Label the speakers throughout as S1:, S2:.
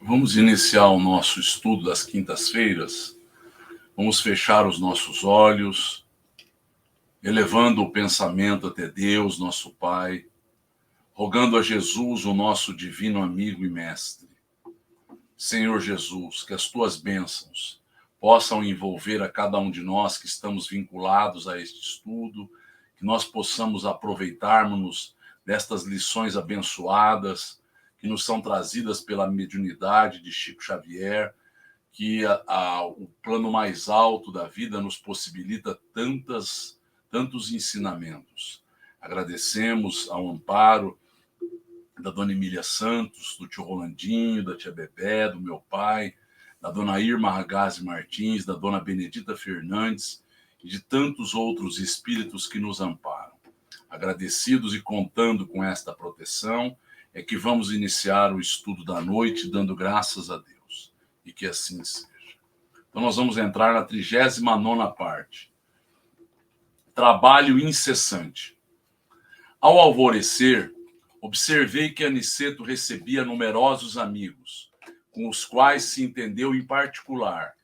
S1: Vamos iniciar o nosso estudo das quintas-feiras. Vamos fechar os nossos olhos, elevando o pensamento até Deus, nosso Pai, rogando a Jesus, o nosso divino amigo e mestre. Senhor Jesus, que as tuas bênçãos possam envolver a cada um de nós que estamos vinculados a este estudo, que nós possamos aproveitarmos destas lições abençoadas que nos são trazidas pela mediunidade de Chico Xavier, que o plano mais alto da vida nos possibilita tantos ensinamentos. Agradecemos ao amparo da dona Emília Santos, do tio Rolandinho, da tia Bebé, do meu pai, da dona Irma Ragazzi Martins, da dona Benedita Fernandes e de tantos outros espíritos que nos amparam. Agradecidos e contando com esta proteção, é que vamos iniciar o estudo da noite, dando graças a Deus, e que assim seja. Então nós vamos entrar na 39ª parte. Trabalho incessante. Ao alvorecer, observei que Aniceto recebia numerosos amigos, com os quais se entendeu em particular.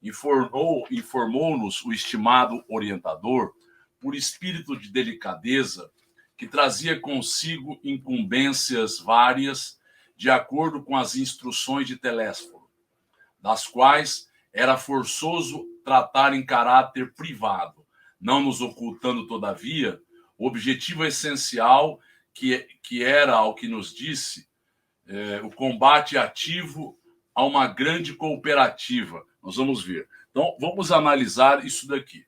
S1: Informou-nos o estimado orientador, por espírito de delicadeza, que trazia consigo incumbências várias, de acordo com as instruções de Telésforo, das quais era forçoso tratar em caráter privado, não nos ocultando, todavia, o objetivo essencial que era, ao que nos disse, o combate ativo a uma grande cooperativa. Nós vamos ver. Então, vamos analisar isso daqui.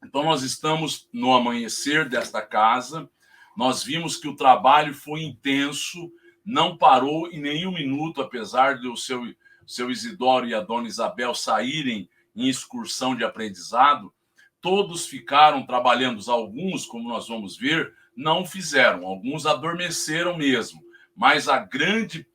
S1: Então, nós estamos no amanhecer desta casa, nós vimos que o trabalho foi intenso, não parou em nenhum minuto, apesar de o seu Isidoro e a dona Isabel saírem em excursão de aprendizado, todos ficaram trabalhando. Alguns, como nós vamos ver, não fizeram, alguns adormeceram mesmo, mas a grande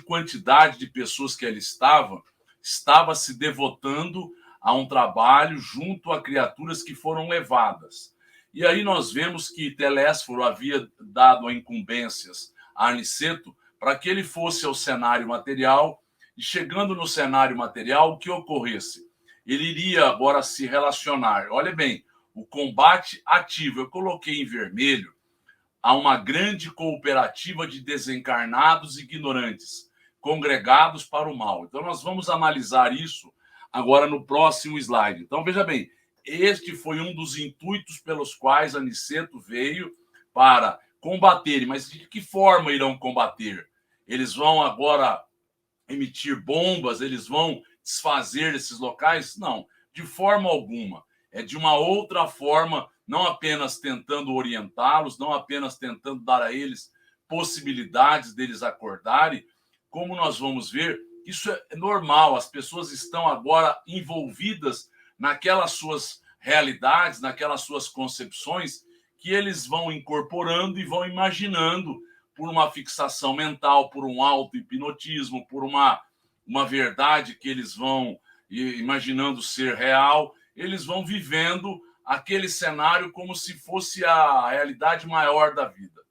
S1: quantidade de pessoas que ali estava se devotando a um trabalho junto a criaturas que foram levadas. E aí nós vemos que Telésforo havia dado incumbências a Aniceto para que ele fosse ao cenário material, e chegando no cenário material, o que ocorresse? Ele iria agora se relacionar. Olha bem, o combate ativo, eu coloquei em vermelho, a uma grande cooperativa de desencarnados e ignorantes, congregados para o mal. Então nós vamos analisar isso agora no próximo slide. Então veja bem, este foi um dos intuitos pelos quais Aniceto veio para combater. Mas de que forma irão combater? Eles vão agora emitir bombas? Eles vão desfazer esses locais? Não, de forma alguma. É de uma outra forma, não apenas tentando orientá-los, não apenas tentando dar a eles possibilidades deles acordarem, como nós vamos ver, isso é normal. As pessoas estão agora envolvidas naquelas suas realidades, naquelas suas concepções, que eles vão incorporando e vão imaginando por uma fixação mental, por um auto-hipnotismo, por uma verdade que eles vão imaginando ser real. Eles vão vivendo aquele cenário como se fosse a realidade maior da vida.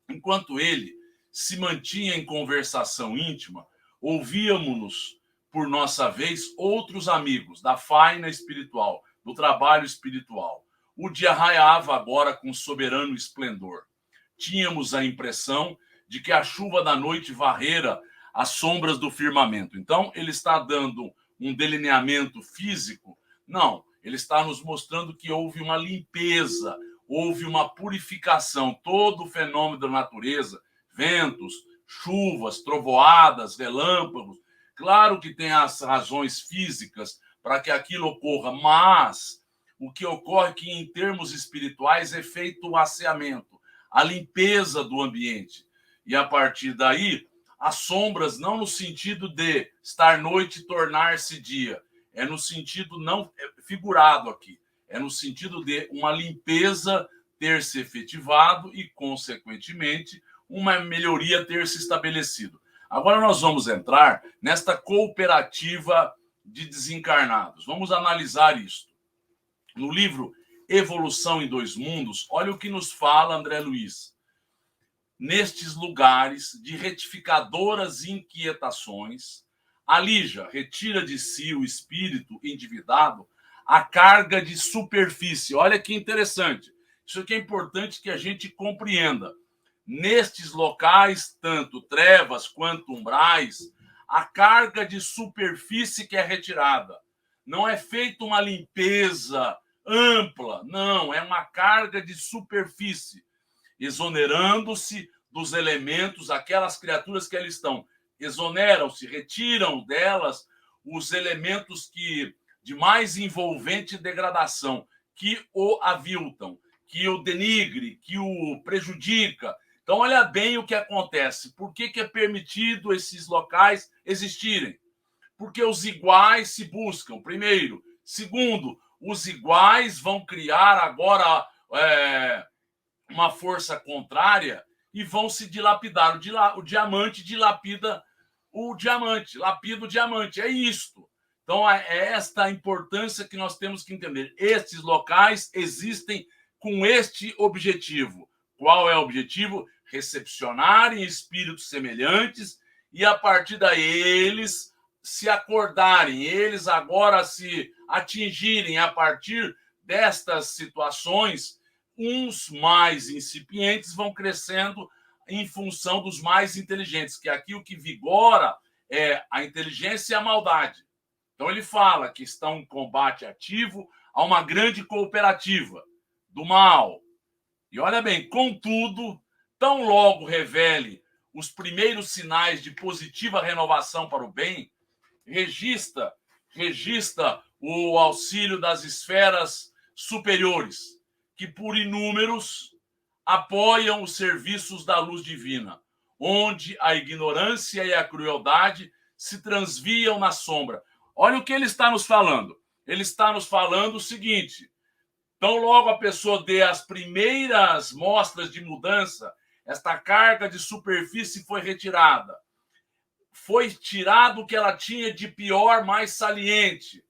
S1: Enquanto ele se mantinha em conversação íntima, ouvíamos-nos, por nossa vez, outros amigos da faina espiritual, do trabalho espiritual. O dia raiava agora com soberano esplendor. Tínhamos a impressão de que a chuva da noite varrera as sombras do firmamento. Então, ele está dando um delineamento físico? Não, ele está nos mostrando que houve uma limpeza, houve uma purificação. Todo o fenômeno da natureza, ventos, chuvas, trovoadas, relâmpagos, claro que tem as razões físicas para que aquilo ocorra, mas o que ocorre é que, em termos espirituais, é feito o asseamento, a limpeza do ambiente. E, a partir daí, as sombras, não no sentido de estar noite e tornar-se dia, é no sentido não figurado aqui, é no sentido de uma limpeza ter se efetivado e, consequentemente, uma melhoria ter se estabelecido. Agora nós vamos entrar nesta cooperativa de desencarnados. Vamos analisar isso. No livro Evolução em Dois Mundos, olha o que nos fala André Luiz. nestes lugares de retificadoras inquietações, alija, retira de si o espírito endividado a carga de superfície. Olha que interessante. Isso aqui é importante que a gente compreenda. Nestes locais, tanto trevas quanto umbrais, a carga de superfície que é retirada. Não é feita uma limpeza ampla, não, é uma carga de superfície, exonerando-se dos elementos, aquelas criaturas que ali estão, exoneram-se, retiram delas os elementos que de mais envolvente degradação, que o aviltam, que o denigre, que o prejudica. Então, olha bem o que acontece. Por que é permitido esses locais existirem? Porque os iguais se buscam, primeiro. Segundo, os iguais vão criar agora uma força contrária e vão se dilapidar. O diamante dilapida o diamante, lapida o diamante. É isto. Então, é esta a importância que nós temos que entender. Estes locais existem com este objetivo. Qual é o objetivo? Recepcionarem espíritos semelhantes e, a partir daí, eles se acordarem, eles agora se atingirem a partir destas situações. Uns mais incipientes vão crescendo em função dos mais inteligentes, que aqui o que vigora é a inteligência e a maldade. Então ele fala que está um combate ativo a uma grande cooperativa do mal. E olha bem, contudo, tão logo revele os primeiros sinais de positiva renovação para o bem, registra o auxílio das esferas superiores, que por inúmeros apoiam os serviços da luz divina, onde a ignorância e a crueldade se transviam na sombra. Olha o que ele está nos falando. Ele está nos falando o seguinte: tão logo a pessoa dê as primeiras mostras de mudança, esta carga de superfície foi retirada. Foi tirado o que ela tinha de pior, mais saliente.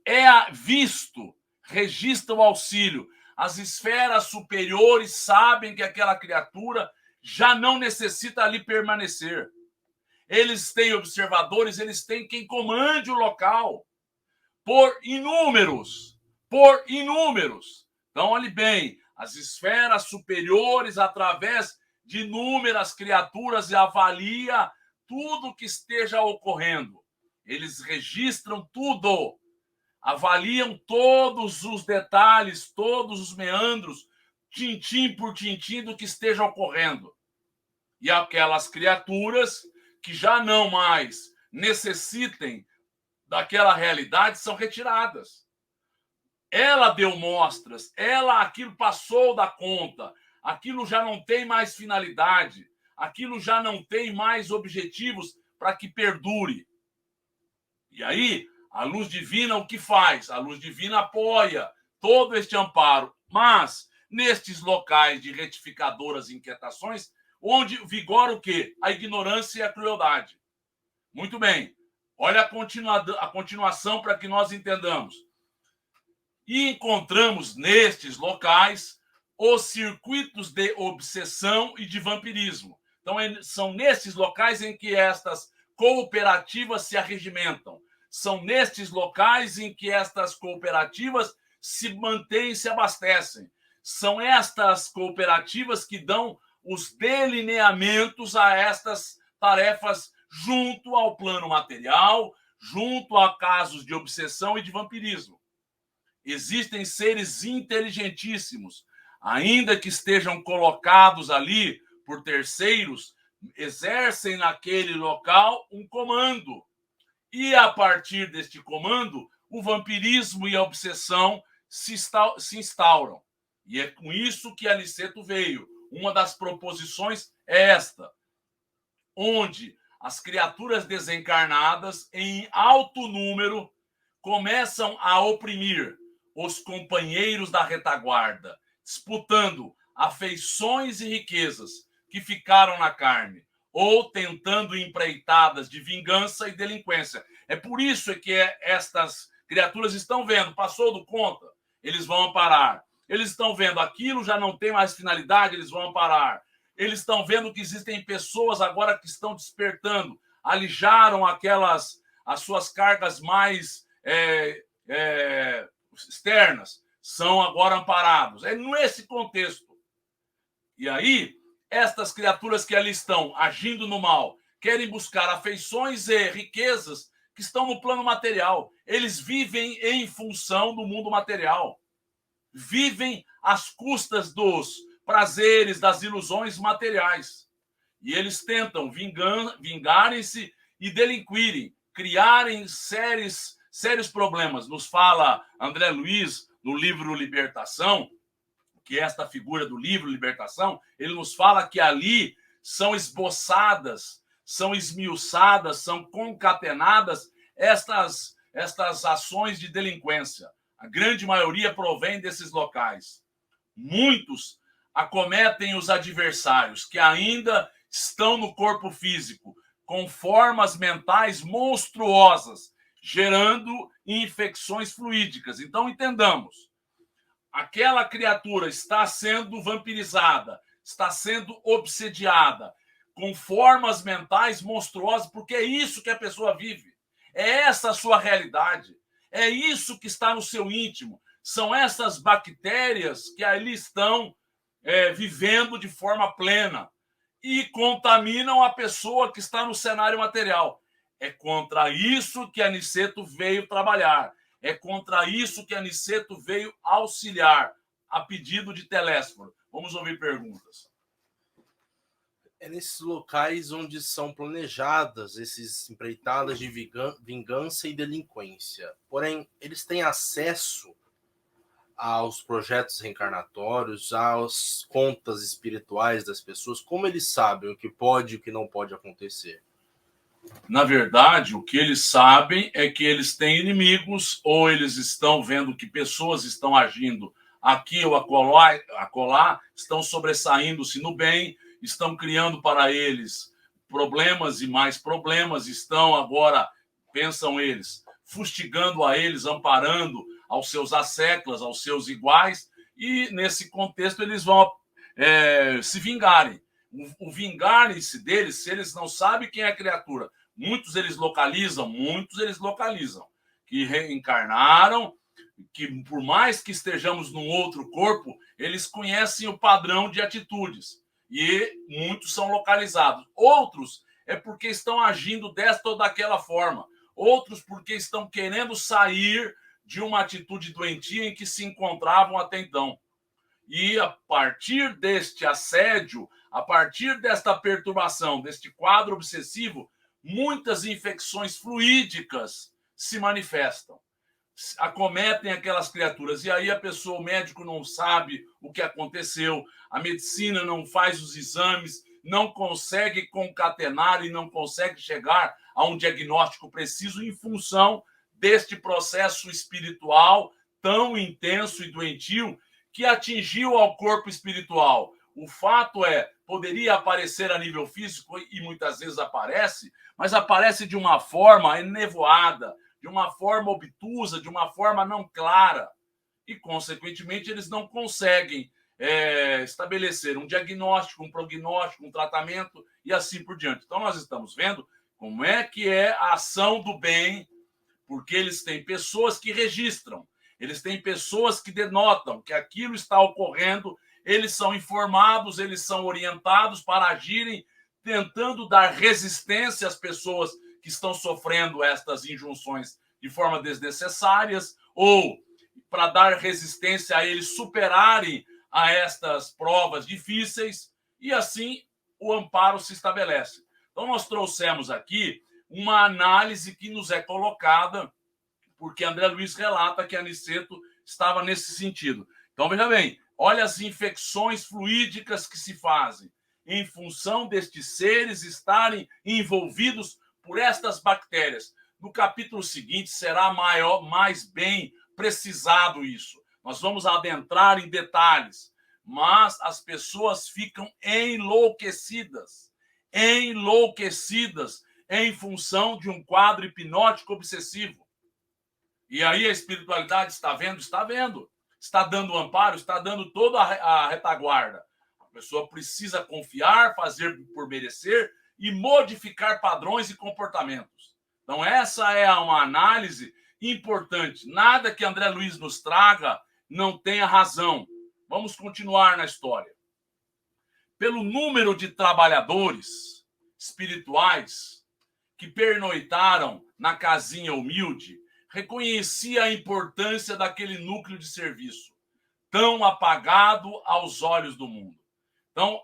S1: É visto, registra o auxílio. As esferas superiores sabem que aquela criatura já não necessita ali permanecer. Eles têm observadores, eles têm quem comande o local. Por inúmeros. Então, olhe bem, as esferas superiores, através de inúmeras criaturas, avalia tudo que esteja ocorrendo. Eles registram tudo. Avaliam todos os detalhes, todos os meandros, tintim por tintim do que esteja ocorrendo. E aquelas criaturas que já não mais necessitem daquela realidade são retiradas. Ela deu mostras, aquilo passou da conta, aquilo já não tem mais finalidade, aquilo já não tem mais objetivos para que perdure. E aí, a luz divina o que faz? A luz divina apoia todo este amparo, mas nestes locais de retificadoras inquietações, onde vigora o quê? A ignorância e a crueldade. Muito bem. Olha a continuação para que nós entendamos. E encontramos nestes locais os circuitos de obsessão e de vampirismo. Então, são nestes locais em que estas cooperativas se arregimentam. São nestes locais em que estas cooperativas se mantêm e se abastecem. São estas cooperativas que dão os delineamentos a estas tarefas junto ao plano material, junto a casos de obsessão e de vampirismo. Existem seres inteligentíssimos, ainda que estejam colocados ali por terceiros, exercem naquele local um comando. E a partir deste comando, o vampirismo e a obsessão se instauram. E é com isso que Aniceto veio. Uma das proposições é esta, onde as criaturas desencarnadas, em alto número, começam a oprimir os companheiros da retaguarda, disputando afeições e riquezas que ficaram na carne, ou tentando empreitadas de vingança e delinquência. É por isso que estas criaturas estão vendo, passou do conta, eles vão amparar. Eles estão vendo aquilo, já não tem mais finalidade, eles vão amparar. eles estão vendo que existem pessoas agora que estão despertando, alijaram as suas cargas mais externas, são agora amparados. É nesse contexto. E aí, estas criaturas que ali estão agindo no mal, querem buscar afeições e riquezas que estão no plano material. Eles vivem em função do mundo material. Vivem às custas dos prazeres, das ilusões materiais. E eles tentam vingarem-se e delinquirem, criarem sérios problemas. Nos fala André Luiz, no livro Libertação, que é esta figura do livro Libertação, ele nos fala que ali são esboçadas, são esmiuçadas, são concatenadas estas ações de delinquência. A grande maioria provém desses locais. Muitos acometem os adversários que ainda estão no corpo físico, com formas mentais monstruosas, gerando infecções fluídicas. Então, entendamos, aquela criatura está sendo vampirizada, está sendo obsediada, com formas mentais monstruosas, porque é isso que a pessoa vive. É essa a sua realidade. É isso que está no seu íntimo. São essas bactérias que ali estão vivendo de forma plena e contaminam a pessoa que está no cenário material. É contra isso que Aniceto veio trabalhar. É contra isso que Aniceto veio auxiliar, a pedido de Telésforo. Vamos ouvir perguntas.
S2: É nesses locais onde são planejadas essas empreitadas de vingança e delinquência. Porém, eles têm acesso aos projetos reencarnatórios, às contas espirituais das pessoas. Como eles sabem o que pode e o que não pode acontecer?
S1: Na verdade, o que eles sabem é que eles têm inimigos, ou eles estão vendo que pessoas estão agindo aqui ou acolá, estão sobressaindo-se no bem, estão criando para eles problemas e mais problemas, estão agora, pensam eles, fustigando a eles, amparando aos seus asseclas, aos seus iguais, e nesse contexto eles vão se vingarem. O vingarem-se deles, se eles não sabem quem é a criatura, muitos eles localizam, que reencarnaram, que por mais que estejamos num outro corpo, eles conhecem o padrão de atitudes. E muitos são localizados. Outros é porque estão agindo desta ou daquela forma. Outros porque estão querendo sair de uma atitude doentia em que se encontravam até então. E a partir deste assédio, a partir desta perturbação, deste quadro obsessivo, muitas infecções fluídicas se manifestam, acometem aquelas criaturas. E aí a pessoa, o médico não sabe o que aconteceu, a medicina não faz os exames, não consegue concatenar e não consegue chegar a um diagnóstico preciso em função deste processo espiritual tão intenso e doentio que atingiu ao corpo espiritual. O fato é, poderia aparecer a nível físico e muitas vezes aparece, mas aparece de uma forma enevoada, de uma forma obtusa, de uma forma não clara. E, consequentemente, eles não conseguem estabelecer um diagnóstico, um prognóstico, um tratamento e assim por diante. Então, nós estamos vendo como é que é a ação do bem, porque eles têm pessoas que registram, eles têm pessoas que denotam que aquilo está ocorrendo, eles são informados, eles são orientados para agirem, tentando dar resistência às pessoas que estão sofrendo estas injunções de forma desnecessárias, ou para dar resistência a eles superarem a estas provas difíceis, e assim o amparo se estabelece. Então, nós trouxemos aqui uma análise que nos é colocada, porque André Luiz relata que Aniceto estava nesse sentido. Então, veja bem, olha as infecções fluídicas que se fazem em função destes seres estarem envolvidos por estas bactérias. No capítulo seguinte será mais bem precisado isso. Nós vamos adentrar em detalhes, mas as pessoas ficam enlouquecidas em função de um quadro hipnótico obsessivo. E aí a espiritualidade está vendo, está dando amparo, está dando toda a retaguarda. pessoa precisa confiar, fazer por merecer e modificar padrões e comportamentos. Então, essa é uma análise importante. Nada que André Luiz nos traga não tenha razão. Vamos continuar na história. Pelo número de trabalhadores espirituais que pernoitaram na casinha humilde, reconhecia a importância daquele núcleo de serviço, tão apagado aos olhos do mundo. Então,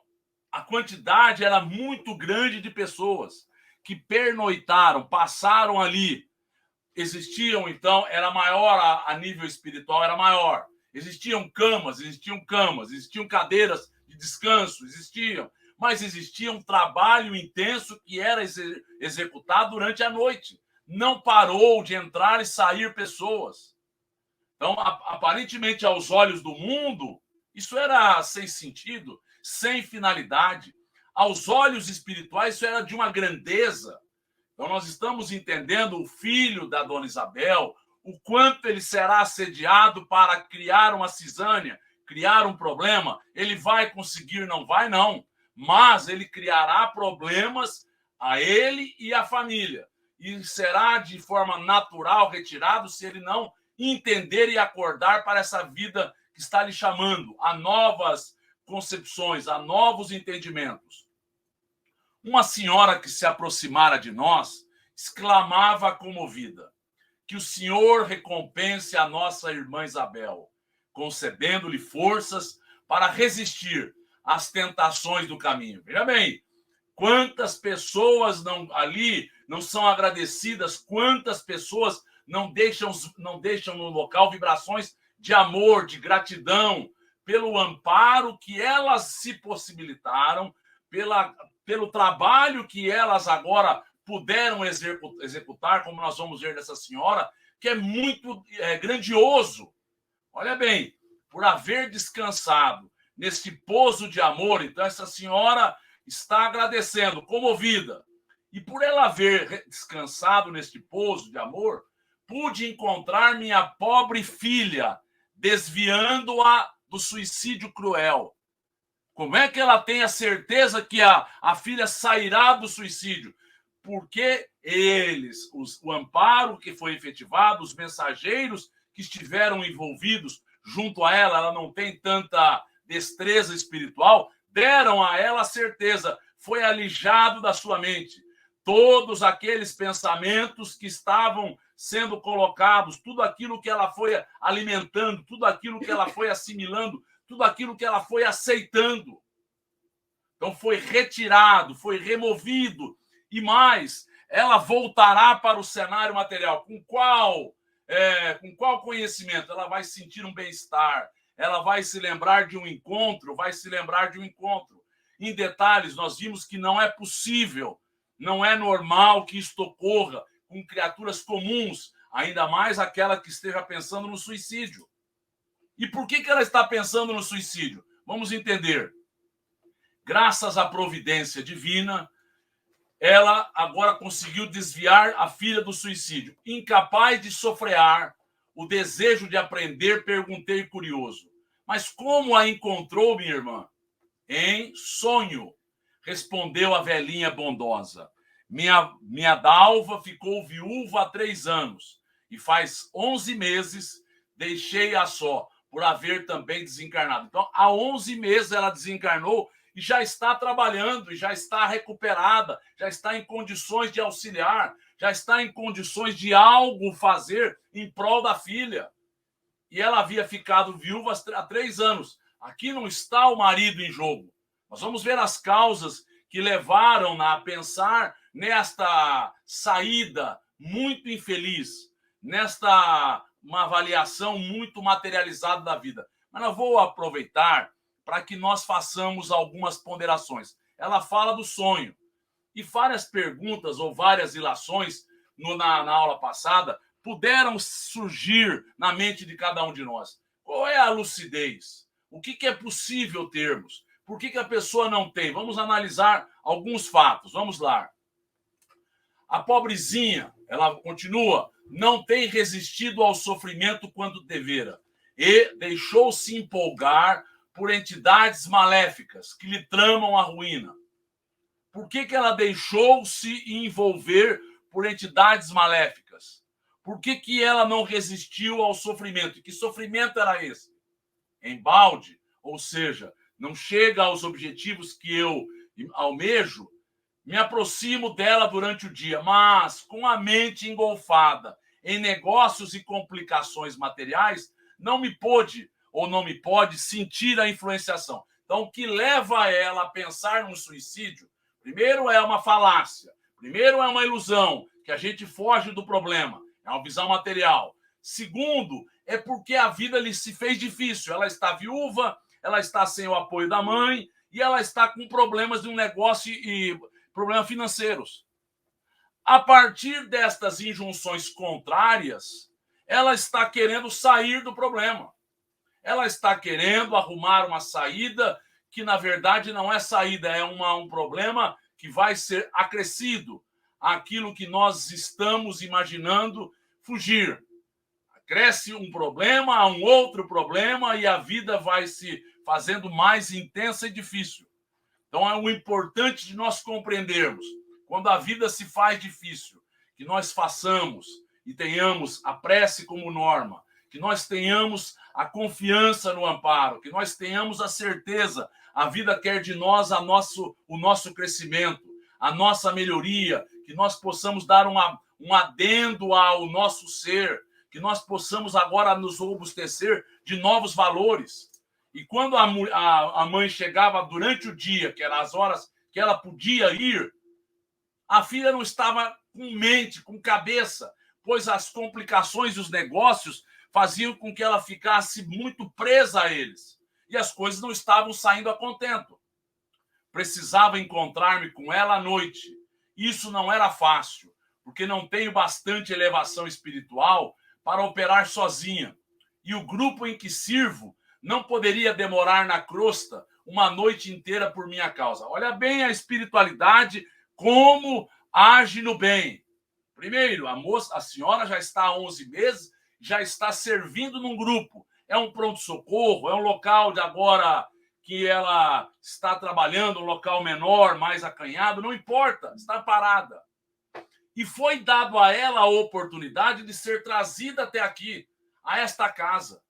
S1: a quantidade era muito grande de pessoas que pernoitaram, passaram ali. Existiam, então, era maior a nível espiritual, era maior. Existiam camas, existiam cadeiras de descanso, mas existia um trabalho intenso que era executado durante a noite. Não parou de entrar e sair pessoas. Então, aparentemente, aos olhos do mundo, isso era sem sentido, sem finalidade. Aos olhos espirituais, isso era de uma grandeza. Então, nós estamos entendendo o filho da dona Isabel, o quanto ele será assediado para criar uma cisânia, criar um problema. Ele vai conseguir, não vai, não. Mas ele criará problemas a ele e à família. E será de forma natural retirado se ele não entender e acordar para essa vida que está lhe chamando a novas concepções, a novos entendimentos. Uma senhora que se aproximara de nós exclamava comovida: que o Senhor recompense a nossa irmã Isabel, concedendo-lhe forças para resistir às tentações do caminho. Veja bem, quantas pessoas ali não são agradecidas, quantas pessoas não deixam no local vibrações de amor, de gratidão, pelo amparo que elas se possibilitaram, pelo trabalho que elas agora puderam executar, como nós vamos ver dessa senhora, que é muito grandioso. Olha bem, por haver descansado neste pouso de amor, então essa senhora está agradecendo, comovida. E por ela haver descansado neste pouso de amor, pude encontrar minha pobre filha, desviando-a do suicídio cruel. Como é que ela tem a certeza que a filha sairá do suicídio? Porque o amparo que foi efetivado, os mensageiros que estiveram envolvidos junto a ela, ela não tem tanta destreza espiritual, deram a ela a certeza, foi alijado da sua mente. Todos aqueles pensamentos que estavam sendo colocados, tudo aquilo que ela foi alimentando, tudo aquilo que ela foi assimilando, tudo aquilo que ela foi aceitando. Então foi retirado, foi removido. E mais, ela voltará para o cenário material. Com qual conhecimento? Ela vai sentir um bem-estar, ela vai se lembrar de um encontro, Em detalhes, nós vimos que não é possível, não é normal que isto ocorra com criaturas comuns, ainda mais aquela que esteja pensando no suicídio. E por que ela está pensando no suicídio? Vamos entender. Graças à providência divina, ela agora conseguiu desviar a filha do suicídio. Incapaz de sofrear o desejo de aprender, perguntei curioso: mas como a encontrou, minha irmã? Em sonho, respondeu a velhinha bondosa. Minha Dalva ficou viúva há 3 anos e faz 11 meses deixei-a só, por haver também desencarnado. Então, há 11 meses ela desencarnou e já está trabalhando, já está recuperada, já está em condições de auxiliar, já está em condições de algo fazer em prol da filha. E ela havia ficado viúva há 3 anos. Aqui não está o marido em jogo. Nós vamos ver as causas que levaram-na a pensar nesta saída muito infeliz, nesta uma avaliação muito materializada da vida. Mas eu vou aproveitar para que nós façamos algumas ponderações. Ela fala do sonho. E várias perguntas ou várias ilações na aula passada puderam surgir na mente de cada um de nós. Qual é a lucidez? O que é possível termos? Por que a pessoa não tem? Vamos analisar alguns fatos. Vamos lá. A pobrezinha, ela continua, não tem resistido ao sofrimento quanto devera e deixou-se empolgar por entidades maléficas que lhe tramam a ruína? Por que ela deixou-se envolver por entidades maléficas? Por que ela não resistiu ao sofrimento? E que sofrimento era esse? Embalde, ou seja, não chega aos objetivos que eu almejo, me aproximo dela durante o dia, mas com a mente engolfada em negócios e complicações materiais, não me pode sentir a influenciação. Então, o que leva ela a pensar no suicídio, primeiro é uma falácia, primeiro é uma ilusão, que a gente foge do problema, é uma visão material. Segundo, é porque a vida lhe se fez difícil, ela está viúva, ela está sem o apoio da mãe e ela está com problemas de um negócio e problemas financeiros. A partir destas injunções contrárias, ela está querendo sair do problema. Ela está querendo arrumar uma saída que, na verdade, não é saída, é um problema que vai ser acrescido àquilo que nós estamos imaginando fugir. Cresce um problema, há um outro problema e a vida vai se fazendo mais intensa e difícil. Então, é o importante de nós compreendermos, quando a vida se faz difícil, que nós façamos e tenhamos a prece como norma, que nós tenhamos a confiança no amparo, que nós tenhamos a certeza, a vida quer de nós o nosso crescimento, a nossa melhoria, que nós possamos dar um adendo ao nosso ser, que nós possamos agora nos robustecer de novos valores. E quando a mãe chegava durante o dia, que eram as horas que ela podia ir, a filha não estava com mente, com cabeça, pois as complicações e os negócios faziam com que ela ficasse muito presa a eles. E as coisas não estavam saindo a contento. Precisava encontrar-me com ela à noite. Isso não era fácil, porque não tenho bastante elevação espiritual para operar sozinha. E o grupo em que sirvo não poderia demorar na crosta uma noite inteira por minha causa. Olha bem a espiritualidade, como age no bem. Primeiro, a senhora já está há 11 meses, já está servindo num grupo. É um pronto-socorro, é um local de agora que ela está trabalhando, um local menor, mais acanhado, não importa, está parada. E foi dado a ela a oportunidade de ser trazida até aqui, a esta casa.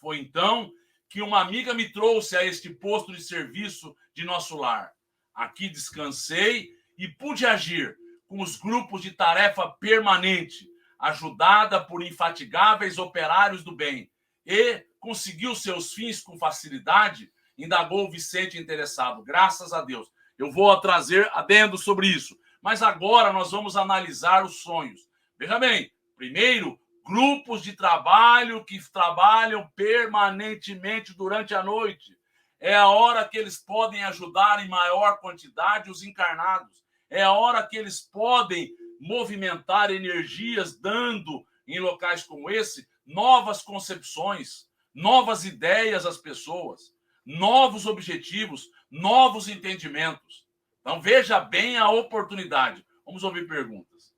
S1: Foi então que uma amiga me trouxe a este posto de serviço de nosso lar. Aqui descansei e pude agir com os grupos de tarefa permanente, ajudada por infatigáveis operários do bem. E conseguiu seus fins com facilidade, indagou o Vicente interessado. Graças a Deus. Eu vou trazer adendo sobre isso. Mas agora nós vamos analisar os sonhos. Veja bem, primeiro, grupos de trabalho que trabalham permanentemente durante a noite. É a hora que eles podem ajudar em maior quantidade os encarnados. É a hora que eles podem movimentar energias, dando, em locais como esse, novas concepções, novas ideias às pessoas, novos objetivos, novos entendimentos. Então, veja bem a oportunidade. Vamos ouvir perguntas.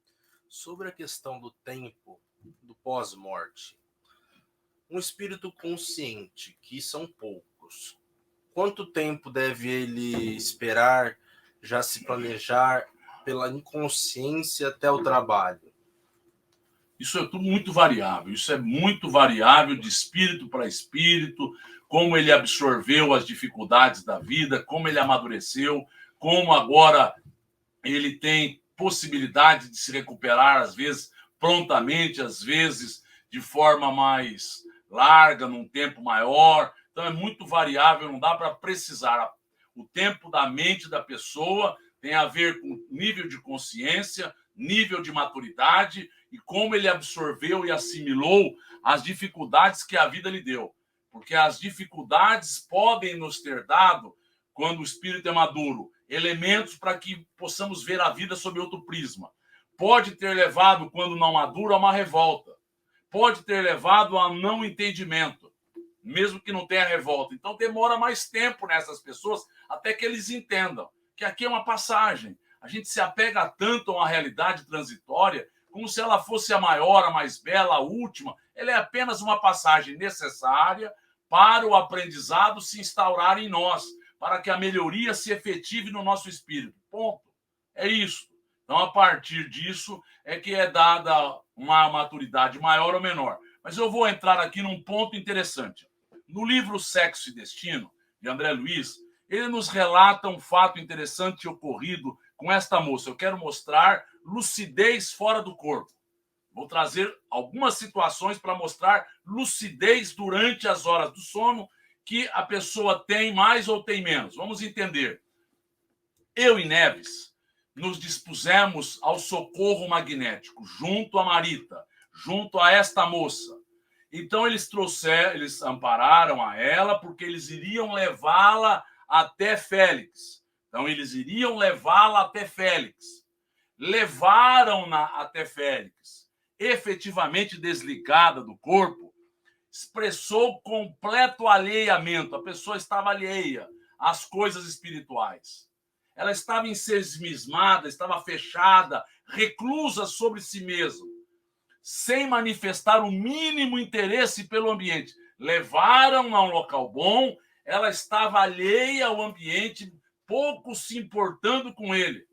S2: Sobre a questão do tempo do pós-morte, um espírito consciente, que são poucos, quanto tempo deve ele esperar, já se planejar pela inconsciência até o trabalho?
S1: Isso é tudo muito variável. Isso é muito variável de espírito para espírito, como ele absorveu as dificuldades da vida, como ele amadureceu, como agora ele tem possibilidade de se recuperar, às vezes prontamente, às vezes de forma mais larga, num tempo maior. Então é muito variável, não dá para precisar. O tempo da mente da pessoa tem a ver com nível de consciência, nível de maturidade e como ele absorveu e assimilou as dificuldades que a vida lhe deu. Porque as dificuldades podem nos ter dado, quando o espírito é maduro, elementos para que possamos ver a vida sob outro prisma. Pode ter levado, quando não maduro, a uma revolta. Pode ter levado a não entendimento, mesmo que não tenha revolta. Então demora mais tempo nessas pessoas até que eles entendam que aqui é uma passagem. A gente se apega tanto a uma realidade transitória como se ela fosse a maior, a mais bela, a última. Ela é apenas uma passagem necessária para o aprendizado se instaurar em nós, para que a melhoria se efetive no nosso espírito. Ponto. É isso. Então, a partir disso, é que é dada uma maturidade maior ou menor. Mas eu vou entrar aqui num ponto interessante. No livro Sexo e Destino, de André Luiz, ele nos relata um fato interessante ocorrido com esta moça. Eu quero mostrar lucidez fora do corpo. Vou trazer algumas situações para mostrar lucidez durante as horas do sono que a pessoa tem mais ou tem menos. Vamos entender. Eu e Neves nos dispusemos ao socorro magnético, junto a Marita, junto a esta moça. Então eles ampararam a ela porque eles iriam levá-la até Félix. Então eles iriam levá-la até Félix. Levaram-na até Félix. Efetivamente desligada do corpo, expressou completo alheiamento. A pessoa estava alheia às coisas espirituais. Ela estava ensimismada, estava fechada, reclusa sobre si mesma, sem manifestar o mínimo interesse pelo ambiente. Levaram-na a um local bom, ela estava alheia ao ambiente, pouco se importando com ele.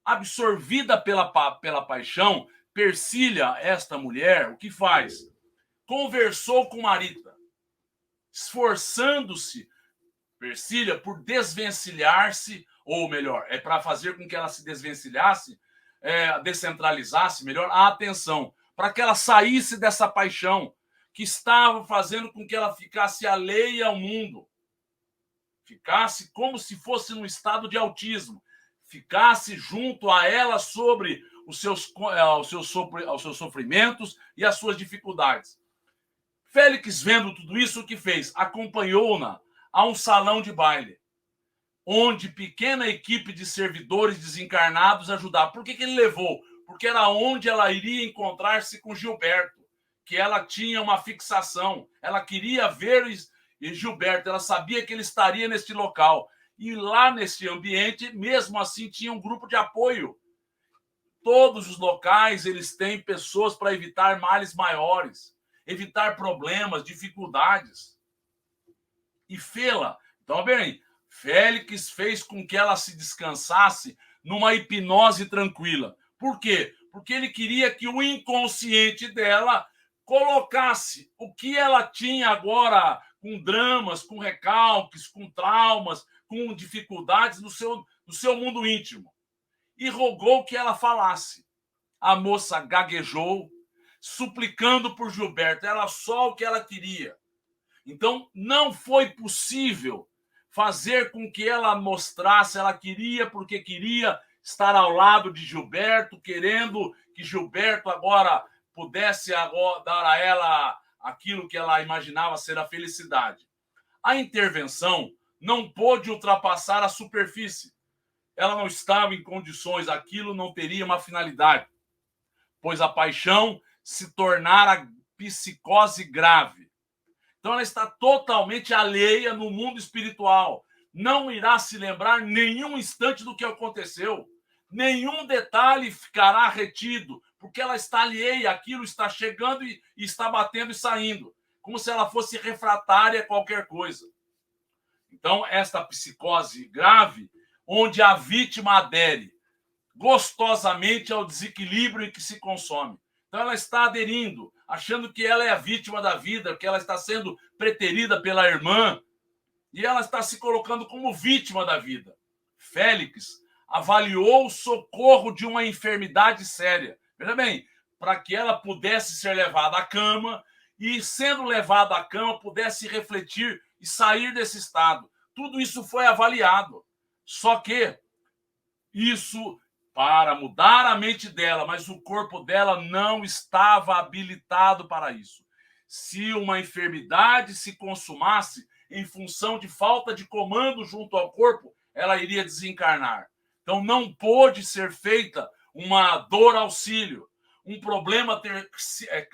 S1: Absorvida pela paixão, Persília, esta mulher, o que faz? Conversou com Marita, esforçando-se, Persília, por desvencilhar-se, ou melhor, é para fazer com que ela se desvencilhasse, descentralizasse, melhor, a atenção, para que ela saísse dessa paixão que estava fazendo com que ela ficasse alheia ao mundo, ficasse como se fosse num estado de autismo, ficasse junto a ela sobre os seus sofrimentos e as suas dificuldades. Félix, vendo tudo isso, o que fez? Acompanhou-na a um salão de baile, onde pequena equipe de servidores desencarnados ajudavam. Por que ele levou? Porque era onde ela iria encontrar-se com Gilberto, que ela tinha uma fixação. Ela queria ver Gilberto, ela sabia que ele estaria neste local. E lá nesse ambiente, mesmo assim, tinha um grupo de apoio. Todos os locais, eles têm pessoas para evitar males maiores, evitar problemas, dificuldades. E fê-la. Então, bem, Félix fez com que ela se descansasse numa hipnose tranquila. Por quê? Porque ele queria que o inconsciente dela colocasse o que ela tinha agora com dramas, com recalques, com traumas, com dificuldades no seu mundo íntimo. E rogou que ela falasse. A moça gaguejou, suplicando por Gilberto. Era só o que ela queria. Então, não foi possível fazer com que ela mostrasse, ela queria porque queria estar ao lado de Gilberto, querendo que Gilberto agora pudesse dar a ela aquilo que ela imaginava ser a felicidade. A intervenção não pôde ultrapassar a superfície. Ela não estava em condições, aquilo não teria uma finalidade, pois a paixão se tornara psicose grave. Então ela está totalmente alheia no mundo espiritual. Não irá se lembrar nenhum instante do que aconteceu. Nenhum detalhe ficará retido, porque ela está alheia, aquilo está chegando e está batendo e saindo, como se ela fosse refratária a qualquer coisa. Então, esta psicose grave, onde a vítima adere gostosamente ao desequilíbrio em que se consome. Então ela está aderindo, achando que ela é a vítima da vida, que ela está sendo preterida pela irmã, e ela está se colocando como vítima da vida. Félix avaliou o socorro de uma enfermidade séria. Veja bem, para que ela pudesse ser levada à cama e, sendo levada à cama, pudesse refletir e sair desse estado. Tudo isso foi avaliado. Só que isso para mudar a mente dela, mas o corpo dela não estava habilitado para isso. Se uma enfermidade se consumasse em função de falta de comando junto ao corpo, ela iria desencarnar. Então não pôde ser feita uma dor auxílio, um problema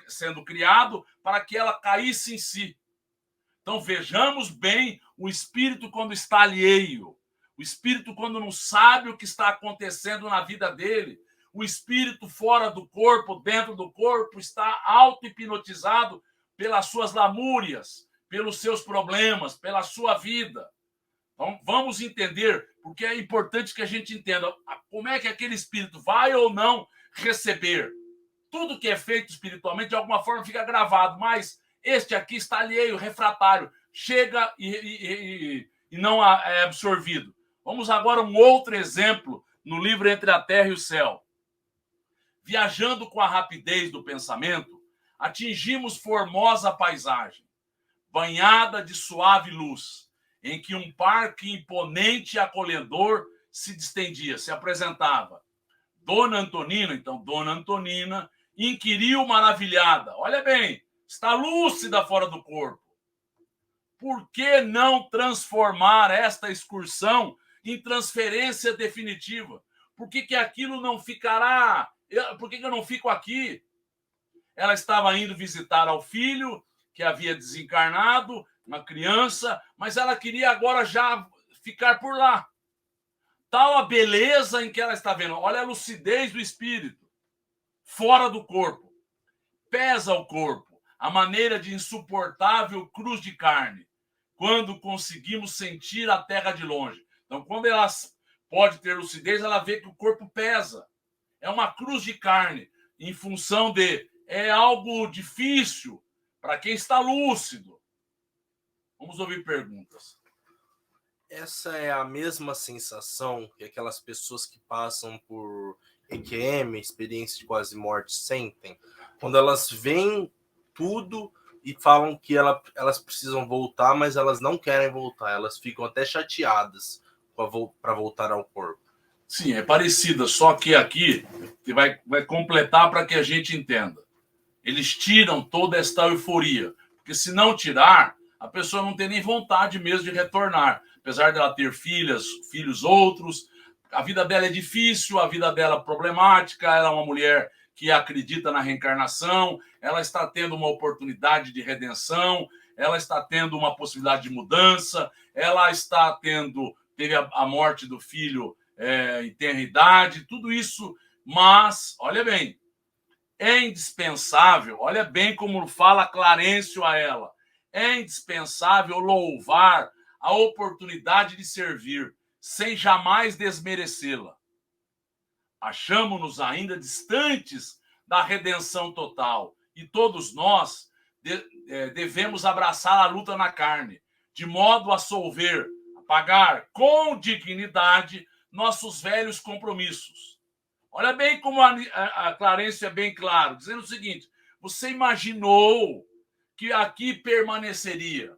S1: sendo criado para que ela caísse em si. Então vejamos bem o espírito quando está alheio. O espírito, quando não sabe o que está acontecendo na vida dele, o espírito fora do corpo, dentro do corpo, está auto-hipnotizado pelas suas lamúrias, pelos seus problemas, pela sua vida. Então, vamos entender, porque é importante que a gente entenda como é que aquele espírito vai ou não receber. Tudo que é feito espiritualmente, de alguma forma, fica gravado, mas este aqui está alheio, refratário, chega e não é absorvido. Vamos agora a um outro exemplo no livro Entre a Terra e o Céu. Viajando com a rapidez do pensamento, atingimos formosa paisagem, banhada de suave luz, em que um parque imponente e acolhedor se distendia, se apresentava. Dona Antonina, então, Dona Antonina, inquiriu maravilhada. Olha bem, está lúcida fora do corpo. Por que não transformar esta excursão em transferência definitiva? Por que aquilo não ficará? Por que eu não fico aqui? Ela estava indo visitar ao filho, que havia desencarnado, uma criança, mas ela queria agora já ficar por lá. Tal a beleza em que ela está vendo. Olha a lucidez do espírito, fora do corpo. Pesa o corpo, a maneira de insuportável cruz de carne, quando conseguimos sentir a terra de longe. Então, quando ela pode ter lucidez, ela vê que o corpo pesa. É uma cruz de carne, em função de... É algo difícil para quem está lúcido. Vamos ouvir perguntas.
S2: Essa é a mesma sensação que aquelas pessoas que passam por EQM, experiência de quase morte, sentem. Quando elas veem tudo e falam que elas precisam voltar, mas elas não querem voltar. Elas ficam até chateadas para voltar ao corpo.
S1: Sim, é parecida, só que aqui vai completar para que a gente entenda. Eles tiram toda esta euforia, porque se não tirar, a pessoa não tem nem vontade mesmo de retornar. Apesar dela ter filhos outros, a vida dela é difícil, a vida dela é problemática, ela é uma mulher que acredita na reencarnação, ela está tendo uma oportunidade de redenção, ela está tendo uma possibilidade de mudança, ela teve a morte do filho em tenra idade, tudo isso, mas, olha bem, é indispensável, olha bem como fala Clarencio a ela, é indispensável louvar a oportunidade de servir, sem jamais desmerecê-la. Achamo-nos ainda distantes da redenção total e todos nós devemos abraçar a luta na carne, de modo a solver, a pagar com dignidade nossos velhos compromissos. Olha bem como a Clarencio é bem claro, dizendo o seguinte: você imaginou que aqui permaneceria?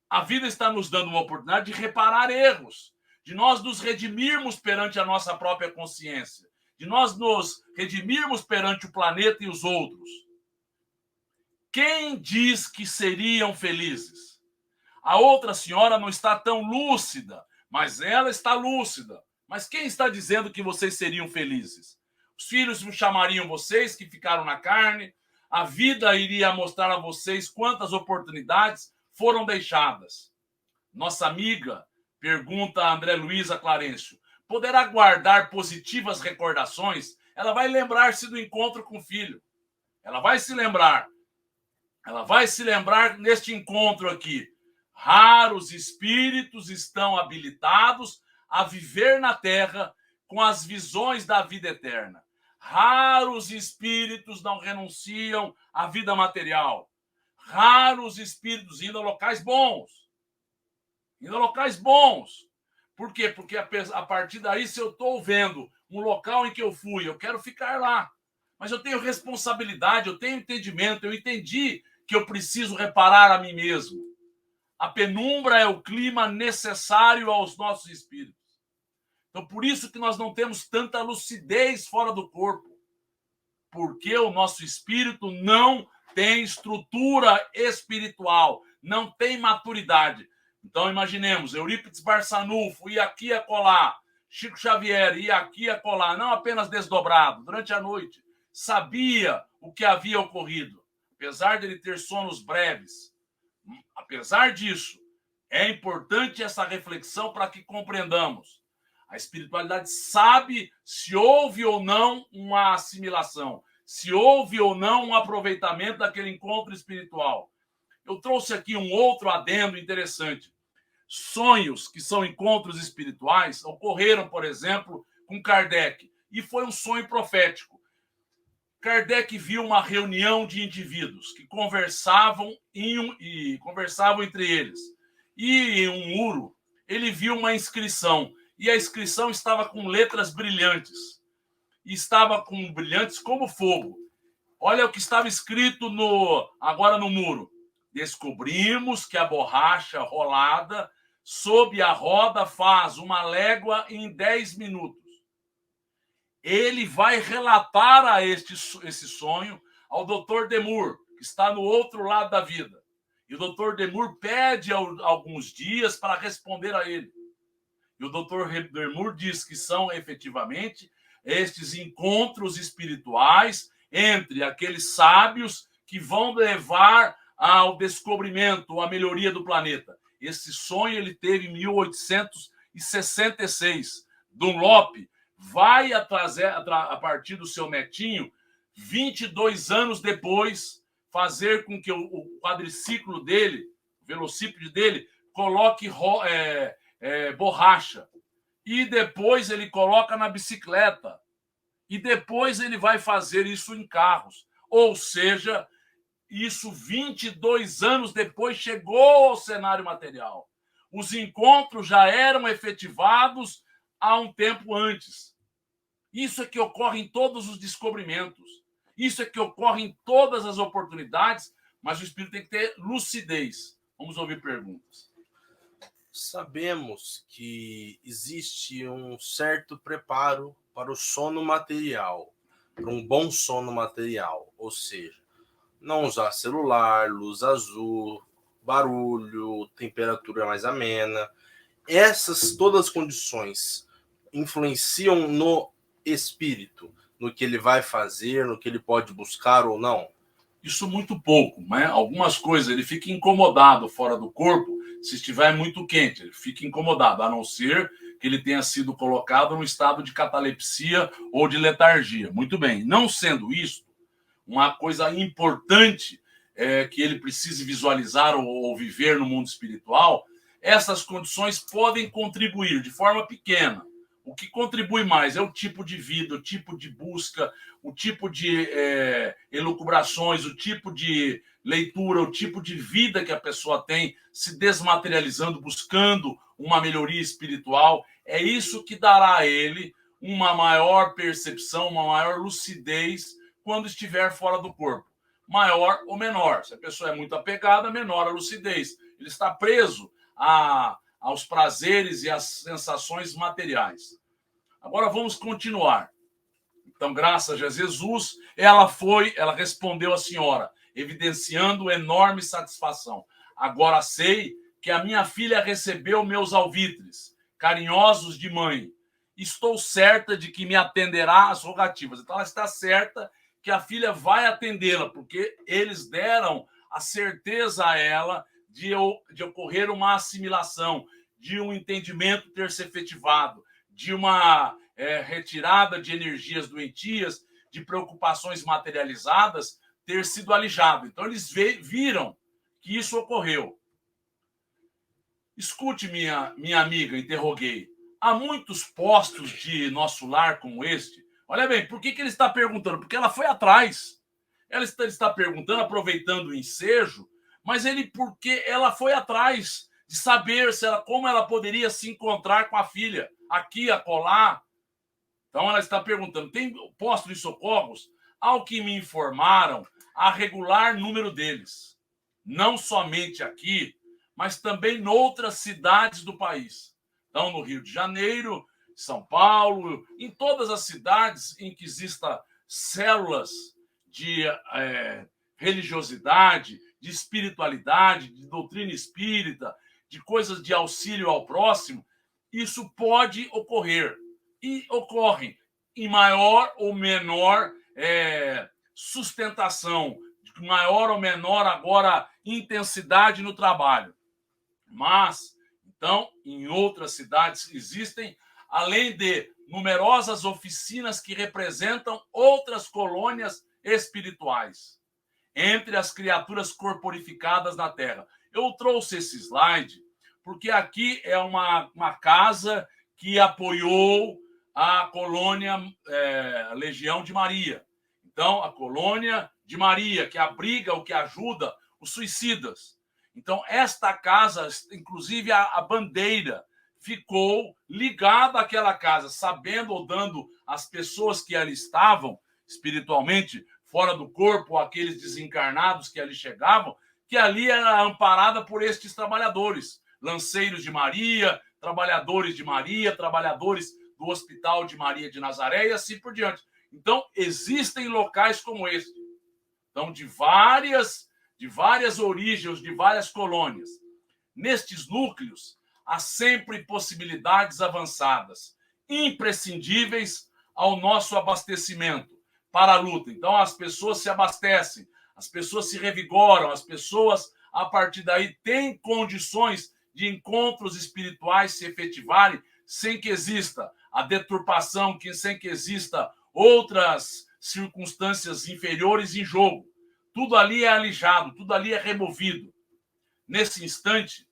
S1: A vida está nos dando uma oportunidade de reparar erros, de nós nos redimirmos perante a nossa própria consciência, de nós nos redimirmos perante o planeta e os outros. Quem diz que seriam felizes? A outra senhora não está tão lúcida, mas ela está lúcida. Mas quem está dizendo que vocês seriam felizes? Os filhos chamariam vocês que ficaram na carne, a vida iria mostrar a vocês quantas oportunidades foram deixadas. Nossa amiga, pergunta a André Luiza Clarencio, poderá guardar positivas recordações? Ela vai lembrar-se do encontro com o filho. Ela vai se lembrar neste encontro aqui. Raros espíritos estão habilitados a viver na Terra com as visões da vida eterna. Raros espíritos não renunciam à vida material. Raros espíritos indo a locais bons. Por quê? Porque a partir daí, se eu estou vendo um local em que eu fui, eu quero ficar lá. Mas eu tenho responsabilidade, eu tenho entendimento, eu entendi que eu preciso reparar a mim mesmo. A penumbra é o clima necessário aos nossos espíritos. Então, por isso que nós não temos tanta lucidez fora do corpo. Porque o nosso espírito não tem estrutura espiritual, não tem maturidade. Então, imaginemos, Eurípides Barçanufo ia aqui e acolá, Chico Xavier ia aqui e acolá, não apenas desdobrado, durante a noite, sabia o que havia ocorrido, apesar de ele ter sonos breves. Apesar disso, é importante essa reflexão para que compreendamos. A espiritualidade sabe se houve ou não uma assimilação, se houve ou não um aproveitamento daquele encontro espiritual. Eu trouxe aqui um outro adendo interessante. Sonhos, que são encontros espirituais, ocorreram, por exemplo, com Kardec, e foi um sonho profético. Kardec viu uma reunião de indivíduos que conversavam entre eles. E em um muro, ele viu uma inscrição, e a inscrição estava com letras brilhantes. E estava com brilhantes como fogo. Olha o que estava escrito agora no muro. Descobrimos que a borracha rolada sob a roda faz uma légua em 10 minutos. Ele vai relatar esse sonho ao Dr. Demur, que está no outro lado da vida. E o Dr. Demur pede alguns dias para responder a ele. E o Dr. Demur diz que são efetivamente estes encontros espirituais entre aqueles sábios que vão levar ao descobrimento, à melhoria do planeta. Esse sonho ele teve em 1866. Dunlop vai a partir do seu netinho, 22 anos depois, fazer com que o quadriciclo dele, o velocípede dele, coloque borracha. E depois ele coloca na bicicleta. E depois ele vai fazer isso em carros. Ou seja, isso 22 anos depois chegou ao cenário material. Os encontros já eram efetivados há um tempo antes. Isso é que ocorre em todos os descobrimentos. Isso é que ocorre em todas as oportunidades, mas o espírito tem que ter lucidez. Vamos ouvir perguntas.
S2: Sabemos que existe um certo preparo para o sono material, para um bom sono material, ou seja, não usar celular, luz azul, barulho, temperatura mais amena. Essas todas as condições influenciam no espírito, no que ele vai fazer, no que ele pode buscar ou não?
S1: Isso muito pouco, né? Algumas coisas, ele fica incomodado fora do corpo se estiver muito quente, ele fica incomodado, a não ser que ele tenha sido colocado no estado de catalepsia ou de letargia. Muito bem, não sendo isso, uma coisa importante que ele precise visualizar ou viver no mundo espiritual, essas condições podem contribuir de forma pequena. O que contribui mais é o tipo de vida, o tipo de busca, o tipo de elucubrações, o tipo de leitura, o tipo de vida que a pessoa tem se desmaterializando, buscando uma melhoria espiritual. É isso que dará a ele uma maior percepção, uma maior lucidez quando estiver fora do corpo. Maior ou menor. Se a pessoa é muito apegada, menor a lucidez. Ele está preso aos prazeres e às sensações materiais. Agora vamos continuar. Então, graças a Jesus, ela respondeu à senhora, evidenciando enorme satisfação. Agora sei que a minha filha recebeu meus alvitres, carinhosos de mãe. Estou certa de que me atenderá às rogativas. Então, ela está certa que a filha vai atendê-la, porque eles deram a certeza a ela de ocorrer uma assimilação, de um entendimento ter se efetivado, de uma retirada de energias doentias, de preocupações materializadas, ter sido alijado. Então, eles viram que isso ocorreu. Escute, minha amiga, interroguei. Há muitos postos de nosso lar como este. Olha bem, por que ele está perguntando? Porque ela foi atrás. Ela está perguntando, aproveitando o ensejo, mas porque ela foi atrás de saber como ela poderia se encontrar com a filha, aqui, acolá. Então, ela está perguntando, tem posto de socorros? Ao que me informaram, há regular número deles. Não somente aqui, mas também em outras cidades do país. Então, no Rio de Janeiro, São Paulo, em todas as cidades em que existam células de religiosidade, de espiritualidade, de doutrina espírita, de coisas de auxílio ao próximo, isso pode ocorrer. E ocorre em maior ou menor sustentação, de maior ou menor agora intensidade no trabalho. Mas, então, em outras cidades existem, além de numerosas oficinas que representam outras colônias espirituais. entre as criaturas corporificadas na Terra. Eu trouxe esse slide porque aqui é uma casa que apoiou a colônia Legião de Maria. Então, a colônia de Maria, que abriga ou que ajuda os suicidas. Então, esta casa, inclusive a bandeira, ficou ligada àquela casa, sabendo ou dando às pessoas que ali estavam, espiritualmente, fora do corpo, aqueles desencarnados que ali chegavam, que ali era amparada por estes trabalhadores, lanceiros de Maria, trabalhadores de Maria, trabalhadores do Hospital de Maria de Nazaré e assim por diante. Então, existem locais como este. Então, de várias origens, de várias colônias. Nestes núcleos, há sempre possibilidades avançadas, imprescindíveis ao nosso abastecimento para a luta. Então, as pessoas se abastecem, as pessoas se revigoram, as pessoas, a partir daí, têm condições de encontros espirituais se efetivarem sem que exista a deturpação, sem que exista outras circunstâncias inferiores em jogo. Tudo ali é alijado, tudo ali é removido. Nesse instante,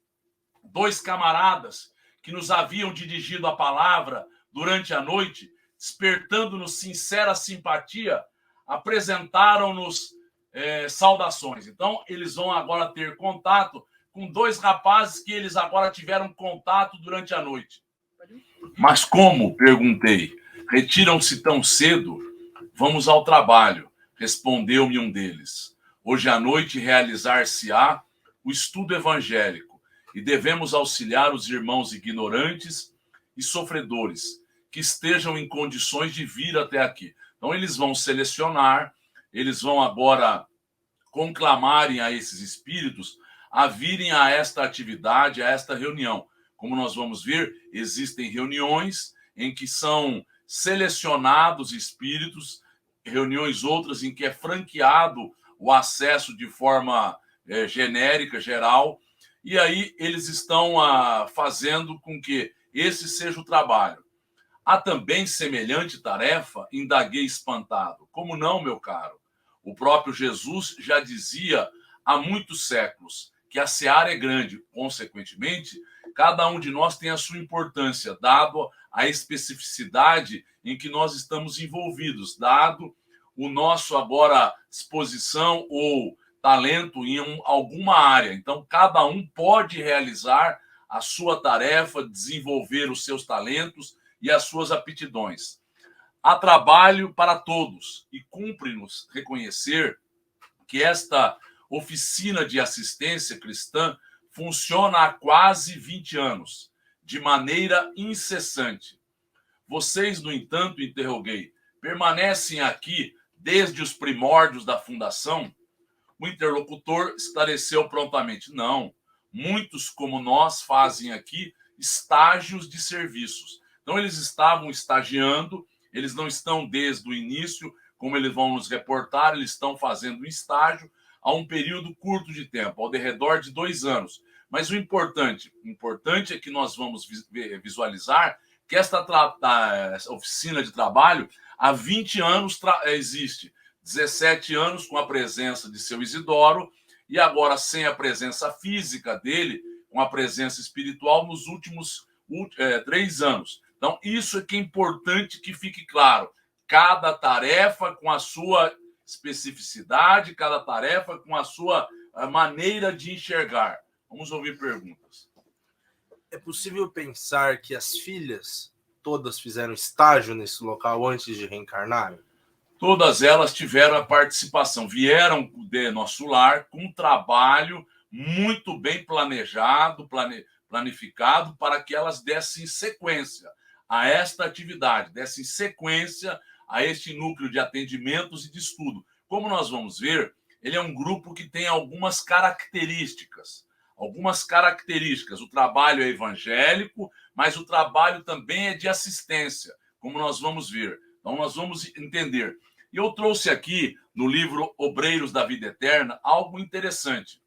S1: dois camaradas que nos haviam dirigido a palavra durante a noite, despertando-nos sincera simpatia, apresentaram-nos saudações. Então, eles vão agora ter contato com dois rapazes que eles agora tiveram contato durante a noite. Mas como? Perguntei. Retiram-se tão cedo? Vamos ao trabalho, respondeu-me um deles. Hoje à noite realizar-se-á o estudo evangélico e devemos auxiliar os irmãos ignorantes e sofredores que estejam em condições de vir até aqui. Então, eles vão selecionar, eles vão agora conclamarem a esses espíritos a virem a esta atividade, a esta reunião. Como nós vamos ver, existem reuniões em que são selecionados espíritos, reuniões outras em que é franqueado o acesso de forma genérica, geral, e aí eles estão fazendo com que esse seja o trabalho. Há também semelhante tarefa? Indaguei espantado. Como não, meu caro? O próprio Jesus já dizia há muitos séculos que a seara é grande, consequentemente, cada um de nós tem a sua importância, dado a especificidade em que nós estamos envolvidos, dado o nosso agora exposição ou talento em alguma área. Então, cada um pode realizar a sua tarefa, desenvolver os seus talentos e as suas aptidões. Há trabalho para todos e cumpre-nos reconhecer que esta oficina de assistência cristã funciona há quase 20 anos, de maneira incessante. Vocês, no entanto, interroguei, permanecem aqui desde os primórdios da fundação? O interlocutor esclareceu prontamente. Não, muitos como nós fazem aqui estágios de serviços. Então, eles estavam estagiando, eles não estão desde o início, como eles vão nos reportar, eles estão fazendo um estágio a um período curto de tempo, ao redor de 2 anos. Mas o importante é que nós vamos visualizar que esta oficina de trabalho há 20 anos existe. 17 anos com a presença de seu Isidoro e agora sem a presença física dele, com a presença espiritual nos últimos 3 anos. Então, isso é que é importante que fique claro. Cada tarefa com a sua especificidade, cada tarefa com a sua maneira de enxergar. Vamos ouvir perguntas.
S2: É possível pensar que as filhas todas fizeram estágio nesse local antes de reencarnar?
S1: Todas elas tiveram a participação, vieram de nosso lar com um trabalho muito bem planejado, planificado, para que elas dessem sequência a esta atividade, dessem sequência a este núcleo de atendimentos e de estudo. Como nós vamos ver, ele é um grupo que tem algumas características. O trabalho é evangélico, mas o trabalho também é de assistência, como nós vamos ver. Então, nós vamos entender. E eu trouxe aqui, no livro Obreiros da Vida Eterna, algo interessante.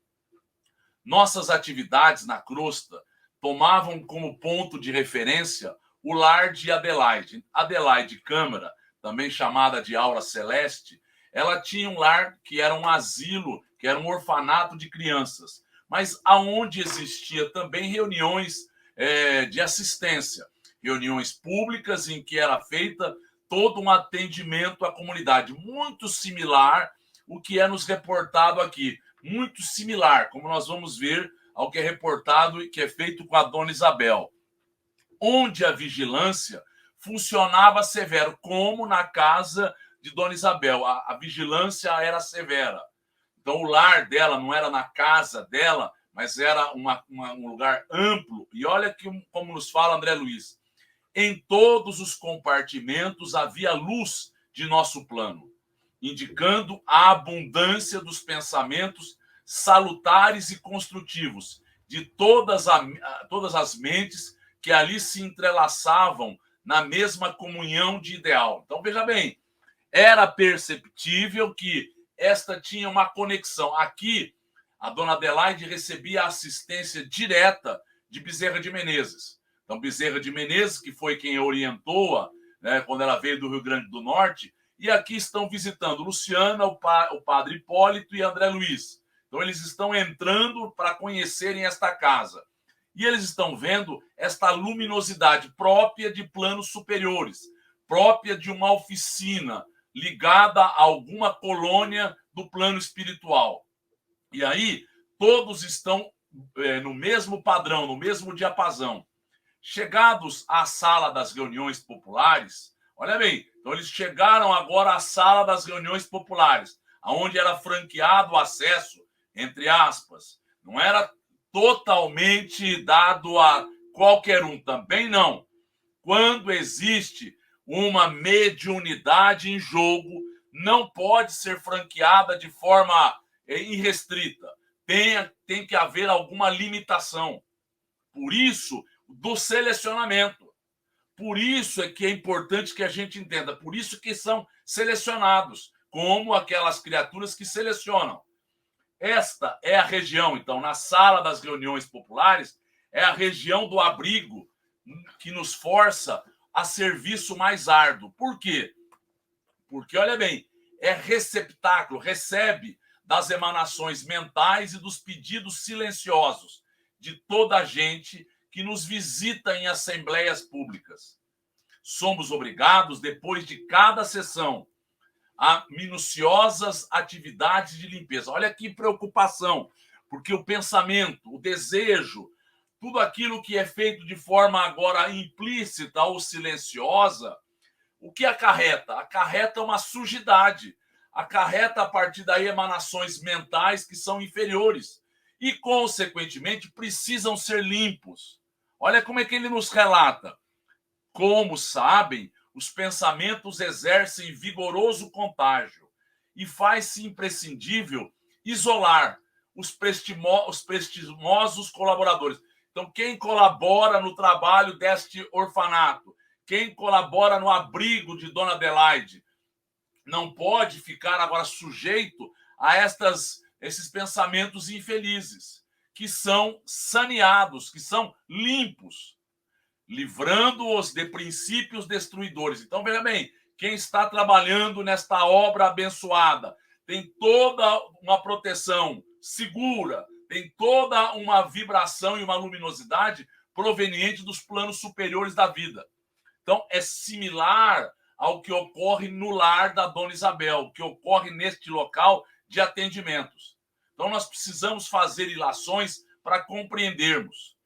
S1: Nossas atividades na crosta tomavam como ponto de referência o lar de Adelaide. Adelaide Câmara, também chamada de Aura Celeste, ela tinha um lar que era um asilo, que era um orfanato de crianças, mas aonde existia também reuniões de assistência, reuniões públicas em que era feita todo um atendimento à comunidade, muito similar o que é nos reportado aqui, muito similar, como nós vamos ver ao que é reportado e que é feito com a Dona Isabel, onde a vigilância funcionava severo, como na casa de Dona Isabel. A vigilância era severa. Então, o lar dela não era na casa dela, mas era um lugar amplo. E olha como nos fala André Luiz. Em todos os compartimentos havia luz de nosso plano, indicando a abundância dos pensamentos salutares e construtivos de todas as mentes que ali se entrelaçavam na mesma comunhão de ideal. Então, veja bem, era perceptível que esta tinha uma conexão. Aqui, a dona Adelaide recebia assistência direta de Bezerra de Menezes. Então, Bezerra de Menezes, que foi quem orientou-a, né, quando ela veio do Rio Grande do Norte, e aqui estão visitando Luciana, o padre Hipólito e André Luiz. Então, eles estão entrando para conhecerem esta casa. E eles estão vendo esta luminosidade própria de planos superiores, própria de uma oficina ligada a alguma colônia do plano espiritual. E aí, todos estão no mesmo padrão, no mesmo diapasão. Chegados à sala das reuniões populares, olha bem, então eles chegaram agora à sala das reuniões populares, onde era franqueado o acesso, entre aspas, não era totalmente dado a qualquer um, também não. Quando existe uma mediunidade em jogo, não pode ser franqueada de forma irrestrita. Tem que haver alguma limitação. Por isso, do selecionamento. Por isso é que é importante que a gente entenda. Por isso que são selecionados, como aquelas criaturas que selecionam. Esta é a região, então, na sala das reuniões populares, é a região do abrigo que nos força a serviço mais árduo. Por quê? Porque, olha bem, é receptáculo, recebe das emanações mentais e dos pedidos silenciosos de toda a gente que nos visita em assembleias públicas. Somos obrigados, depois de cada sessão, a minuciosas atividades de limpeza. Olha que preocupação, porque o pensamento, o desejo, tudo aquilo que é feito de forma agora implícita ou silenciosa, o que acarreta? Acarreta uma sujidade, acarreta a partir daí emanações mentais que são inferiores e, consequentemente, precisam ser limpos. Olha como é que ele nos relata. Como sabem, os pensamentos exercem vigoroso contágio e faz-se imprescindível isolar os prestimosos colaboradores. Então, quem colabora no trabalho deste orfanato, quem colabora no abrigo de Dona Adelaide, não pode ficar agora sujeito a esses pensamentos infelizes, que são saneados, que são limpos, livrando-os de princípios destruidores. Então, veja bem, quem está trabalhando nesta obra abençoada tem toda uma proteção segura, tem toda uma vibração e uma luminosidade proveniente dos planos superiores da vida. Então, é similar ao que ocorre no lar da Dona Isabel, o que ocorre neste local de atendimentos. Então, nós precisamos fazer ilações para compreendermos.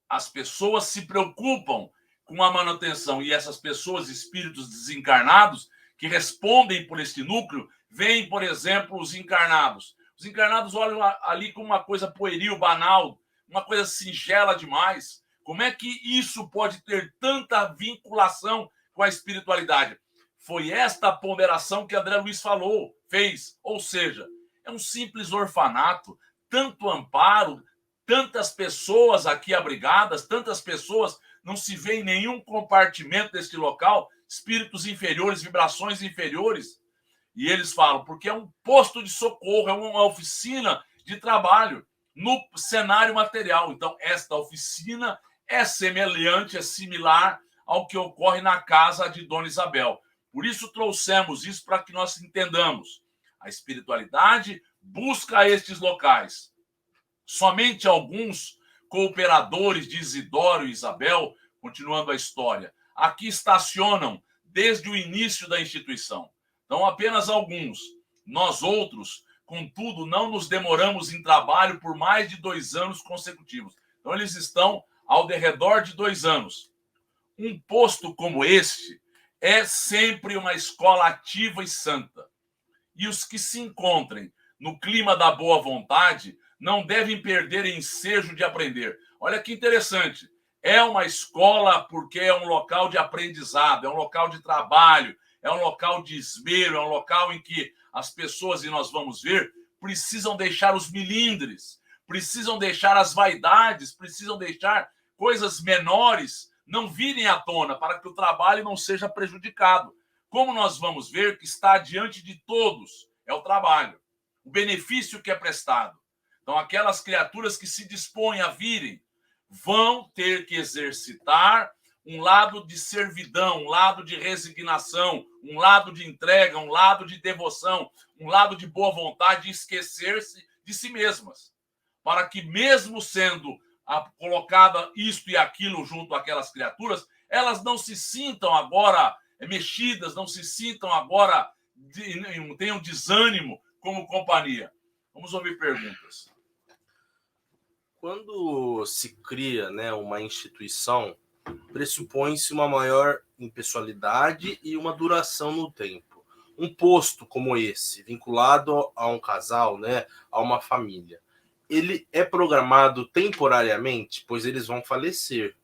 S1: As pessoas se preocupam com a manutenção e essas pessoas, espíritos desencarnados, que respondem por este núcleo, veem, por exemplo, os encarnados. Os encarnados olham ali como uma coisa pueril, banal, uma coisa singela demais. Como é que isso pode ter tanta vinculação com a espiritualidade? Foi esta a ponderação que André Luiz fez. Ou seja, é um simples orfanato, tanto amparo, tantas pessoas aqui abrigadas, tantas pessoas, não se vê em nenhum compartimento deste local, espíritos inferiores, vibrações inferiores. E eles falam, porque é um posto de socorro, é uma oficina de trabalho no cenário material. Então, esta oficina é semelhante, é similar ao que ocorre na casa de Dona Isabel. Por isso, trouxemos isso para que nós entendamos A espiritualidade busca estes locais. Somente alguns cooperadores de Isidoro e Isabel, continuando a história, aqui estacionam desde o início da instituição. Então, apenas alguns. Nós outros, contudo, não nos demoramos em trabalho por mais de 2 anos consecutivos. Então, eles estão ao derredor de 2 anos. Um posto como este é sempre uma escola ativa e santa. E os que se encontrem no clima da boa vontade não devem perder ensejo de aprender. Olha que interessante. É uma escola porque é um local de aprendizado, é um local de trabalho, é um local de esmero, é um local em que as pessoas, e nós vamos ver, precisam deixar os milindres, precisam deixar as vaidades, precisam deixar coisas menores não virem à tona para que o trabalho não seja prejudicado. Como nós vamos ver que está diante de todos, é o trabalho, o benefício que é prestado. Então, aquelas criaturas que se dispõem a virem vão ter que exercitar um lado de servidão, um lado de resignação, um lado de entrega, um lado de devoção, um lado de boa vontade, de esquecer-se de si mesmas, para que mesmo sendo colocada isto e aquilo junto àquelas criaturas, elas não se sintam agora mexidas, não se sintam agora, tenham desânimo como companhia. Vamos ouvir perguntas.
S2: Quando se cria, né, uma instituição, pressupõe-se uma maior impessoalidade e uma duração no tempo. Um posto como esse, vinculado a um casal, né, a uma família, ele é programado temporariamente, pois eles vão falecer.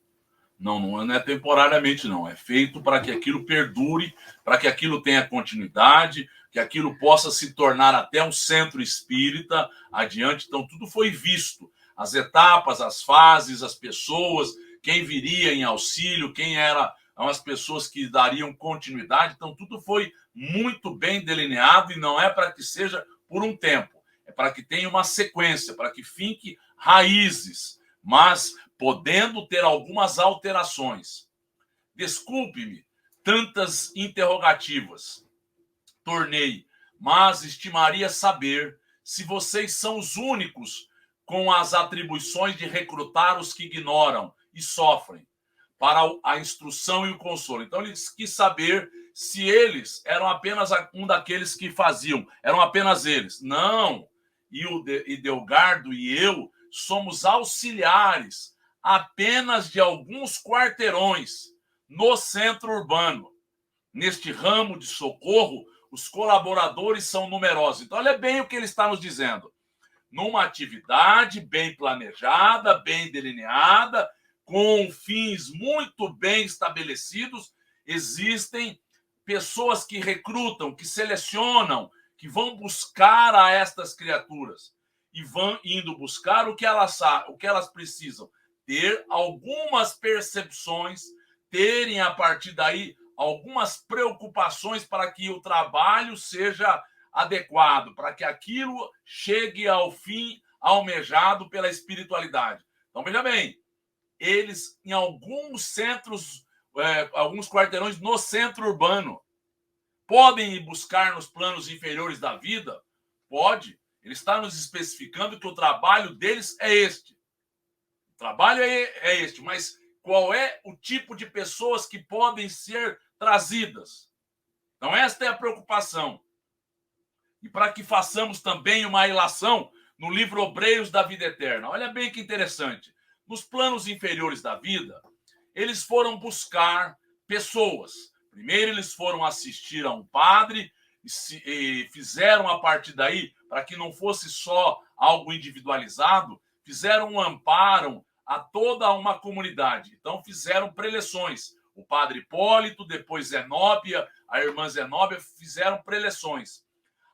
S1: Não é temporariamente, não. É feito para que aquilo perdure, para que aquilo tenha continuidade, que aquilo possa se tornar até um centro espírita adiante. Então, tudo foi visto. As etapas, as fases, as pessoas, quem viria em auxílio, quem eram as pessoas que dariam continuidade. Então, tudo foi muito bem delineado e não é para que seja por um tempo. É para que tenha uma sequência, para que finque raízes, mas podendo ter algumas alterações. Desculpe-me tantas interrogativas. Tornei, mas estimaria saber se vocês são os únicos com as atribuições de recrutar os que ignoram e sofrem para a instrução e o consolo. Então, ele quis saber se eles eram apenas um daqueles que faziam, eram apenas eles. Não, e o Delgardo e eu somos auxiliares apenas de alguns quarteirões no centro urbano. Neste ramo de socorro, os colaboradores são numerosos. Então, olha bem o que ele está nos dizendo. Numa atividade bem planejada, bem delineada, com fins muito bem estabelecidos, existem pessoas que recrutam, que selecionam, que vão buscar a estas criaturas e vão indo buscar o que elas precisam. Ter algumas percepções, terem a partir daí algumas preocupações para que o trabalho seja adequado, para que aquilo chegue ao fim almejado pela espiritualidade. Então, veja bem, eles em alguns centros, alguns quarteirões no centro urbano, podem ir buscar nos planos inferiores da vida? Pode. Ele está nos especificando que o trabalho deles é este. O trabalho é este, mas qual é o tipo de pessoas que podem ser trazidas? Então, esta é a preocupação. E para que façamos também uma ilação no livro Obreiros da Vida Eterna. Olha bem que interessante. Nos planos inferiores da vida, eles foram buscar pessoas. Primeiro, eles foram assistir a um padre e fizeram a partir daí, para que não fosse só algo individualizado, fizeram um amparo a toda uma comunidade. Então, fizeram preleções. O padre Hipólito, depois Zenóbia, a irmã Zenóbia, fizeram preleções.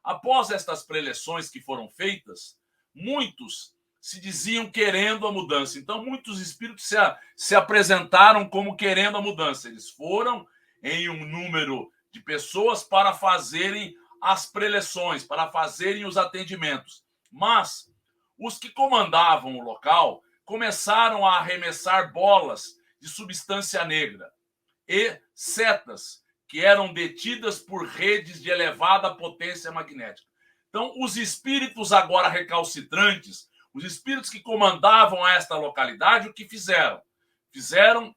S1: Após estas preleções que foram feitas, muitos se diziam querendo a mudança. Então, muitos espíritos se apresentaram como querendo a mudança. Eles foram em um número de pessoas para fazerem as preleções, para fazerem os atendimentos. Mas os que comandavam o local começaram a arremessar bolas de substância negra e setas que eram detidas por redes de elevada potência magnética. Então, os espíritos agora recalcitrantes, os espíritos que comandavam esta localidade, o que fizeram? Fizeram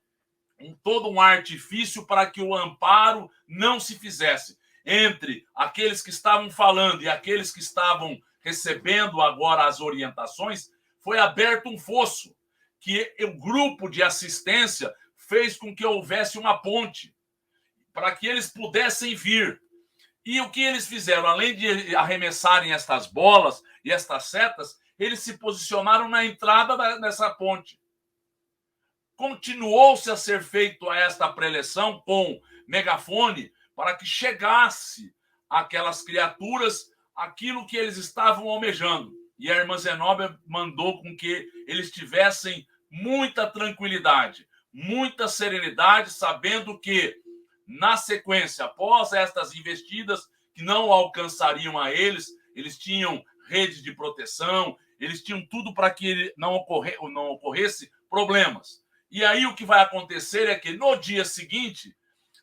S1: todo um artifício para que o amparo não se fizesse. Entre aqueles que estavam falando e aqueles que estavam recebendo agora as orientações, foi aberto um fosso, que o grupo de assistência fez com que houvesse uma ponte, para que eles pudessem vir. E o que eles fizeram? Além de arremessarem estas bolas e estas setas, eles se posicionaram na entrada dessa ponte. Continuou-se a ser feito esta preleção com megafone para que chegasse àquelas criaturas aquilo que eles estavam almejando. E a irmã Zenóbia mandou com que eles tivessem muita tranquilidade, muita serenidade, sabendo que, na sequência, após estas investidas, que não alcançariam a eles, eles tinham rede de proteção, eles tinham tudo para que não ocorresse problemas. E aí o que vai acontecer é que no dia seguinte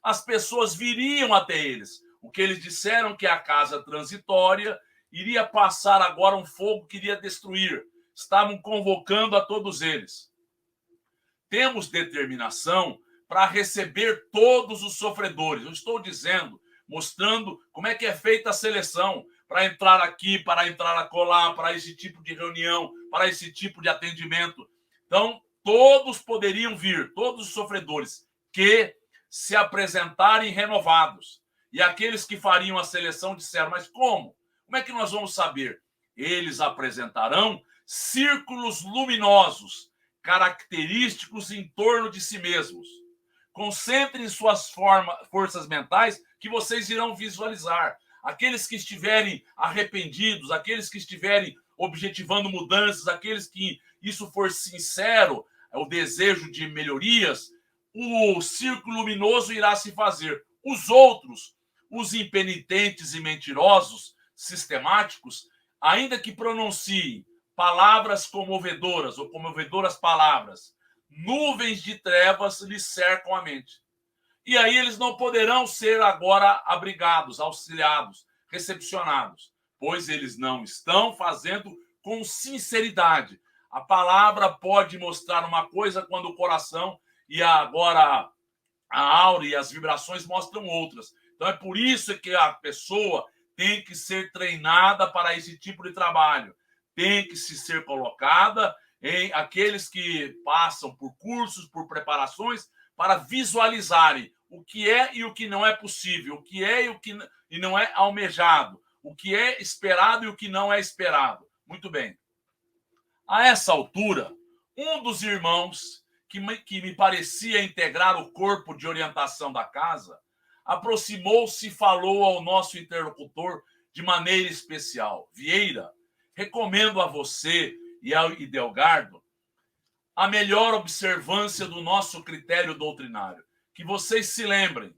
S1: as pessoas viriam até eles. O que eles disseram que a casa transitória iria passar agora um fogo que iria destruir. Estavam convocando a todos eles. Temos determinação para receber todos os sofredores. Eu estou dizendo, mostrando como é que é feita a seleção para entrar aqui, para entrar acolá, para esse tipo de reunião, para esse tipo de atendimento. Então, todos poderiam vir, todos os sofredores que se apresentarem renovados. E aqueles que fariam a seleção disseram, mas como? Como é que nós vamos saber? Eles apresentarão círculos luminosos, característicos em torno de si mesmos. Concentrem suas forças mentais que vocês irão visualizar. Aqueles que estiverem arrependidos, aqueles que estiverem objetivando mudanças, aqueles que isso for sincero, o desejo de melhorias, o círculo luminoso irá se fazer. Os outros, os impenitentes e mentirosos, sistemáticos, ainda que pronunciem palavras comovedoras ou comovedoras palavras, nuvens de trevas lhes cercam a mente. E aí eles não poderão ser agora abrigados, auxiliados, recepcionados, pois eles não estão fazendo com sinceridade. A palavra pode mostrar uma coisa quando o coração e agora a aura e as vibrações mostram outras. Então é por isso que a pessoa tem que ser treinada para esse tipo de trabalho. Tem que se ser colocada em aqueles que passam por cursos, por preparações, para visualizarem o que é e o que não é possível, o que é e não é almejado, o que é esperado e o que não é esperado. Muito bem. A essa altura, um dos irmãos, que me parecia integrar o corpo de orientação da casa, aproximou-se e falou ao nosso interlocutor de maneira especial. Vieira, recomendo a você e ao Idelgardo a melhor observância do nosso critério doutrinário. Que vocês se lembrem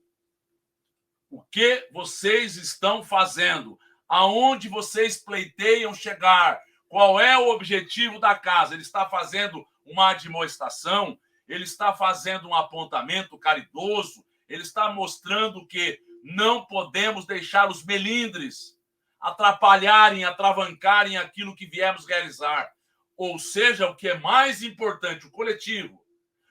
S1: o que vocês estão fazendo, aonde vocês pleiteiam chegar, qual é o objetivo da casa. Ele está fazendo uma admoestação, ele está fazendo um apontamento caridoso, ele está mostrando que não podemos deixar os melindres atrapalharem, atravancarem aquilo que viemos realizar. Ou seja, o que é mais importante, o coletivo,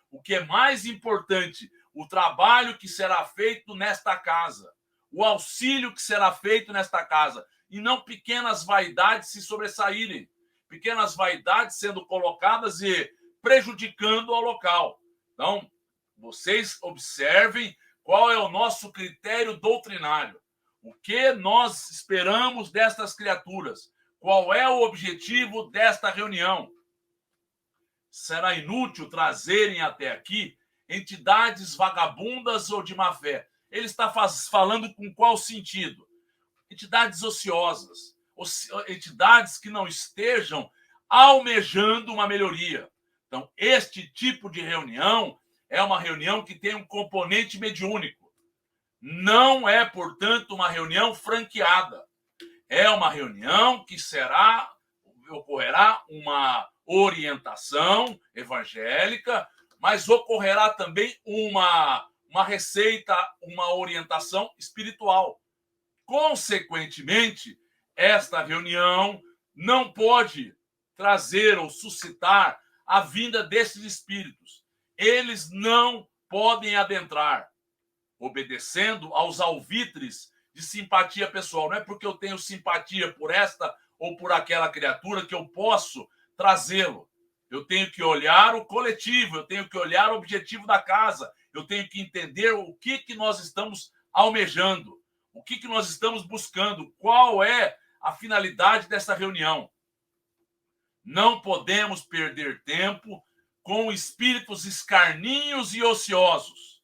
S1: o que é mais importante, o trabalho que será feito nesta casa, o auxílio que será feito nesta casa, e não pequenas vaidades se sobressaírem, pequenas vaidades sendo colocadas e prejudicando ao local. Então, vocês observem qual é o nosso critério doutrinário, o que nós esperamos destas criaturas, qual é o objetivo desta reunião. Será inútil trazerem até aqui entidades vagabundas ou de má fé. Ele está falando com qual sentido? Entidades ociosas, entidades que não estejam almejando uma melhoria. Então, este tipo de reunião é uma reunião que tem um componente mediúnico. Não é, portanto, uma reunião franqueada. É uma reunião que ocorrerá uma orientação evangélica, mas ocorrerá também uma receita, uma orientação espiritual. Consequentemente, esta reunião não pode trazer ou suscitar a vinda desses espíritos. Eles não podem adentrar, obedecendo aos alvitres de simpatia pessoal. Não é porque eu tenho simpatia por esta ou por aquela criatura que eu posso trazê-lo. Eu tenho que olhar o coletivo, eu tenho que olhar o objetivo da casa, eu tenho que entender o que nós estamos almejando, o que nós estamos buscando, qual é a finalidade dessa reunião. Não podemos perder tempo com espíritos escarninhos e ociosos,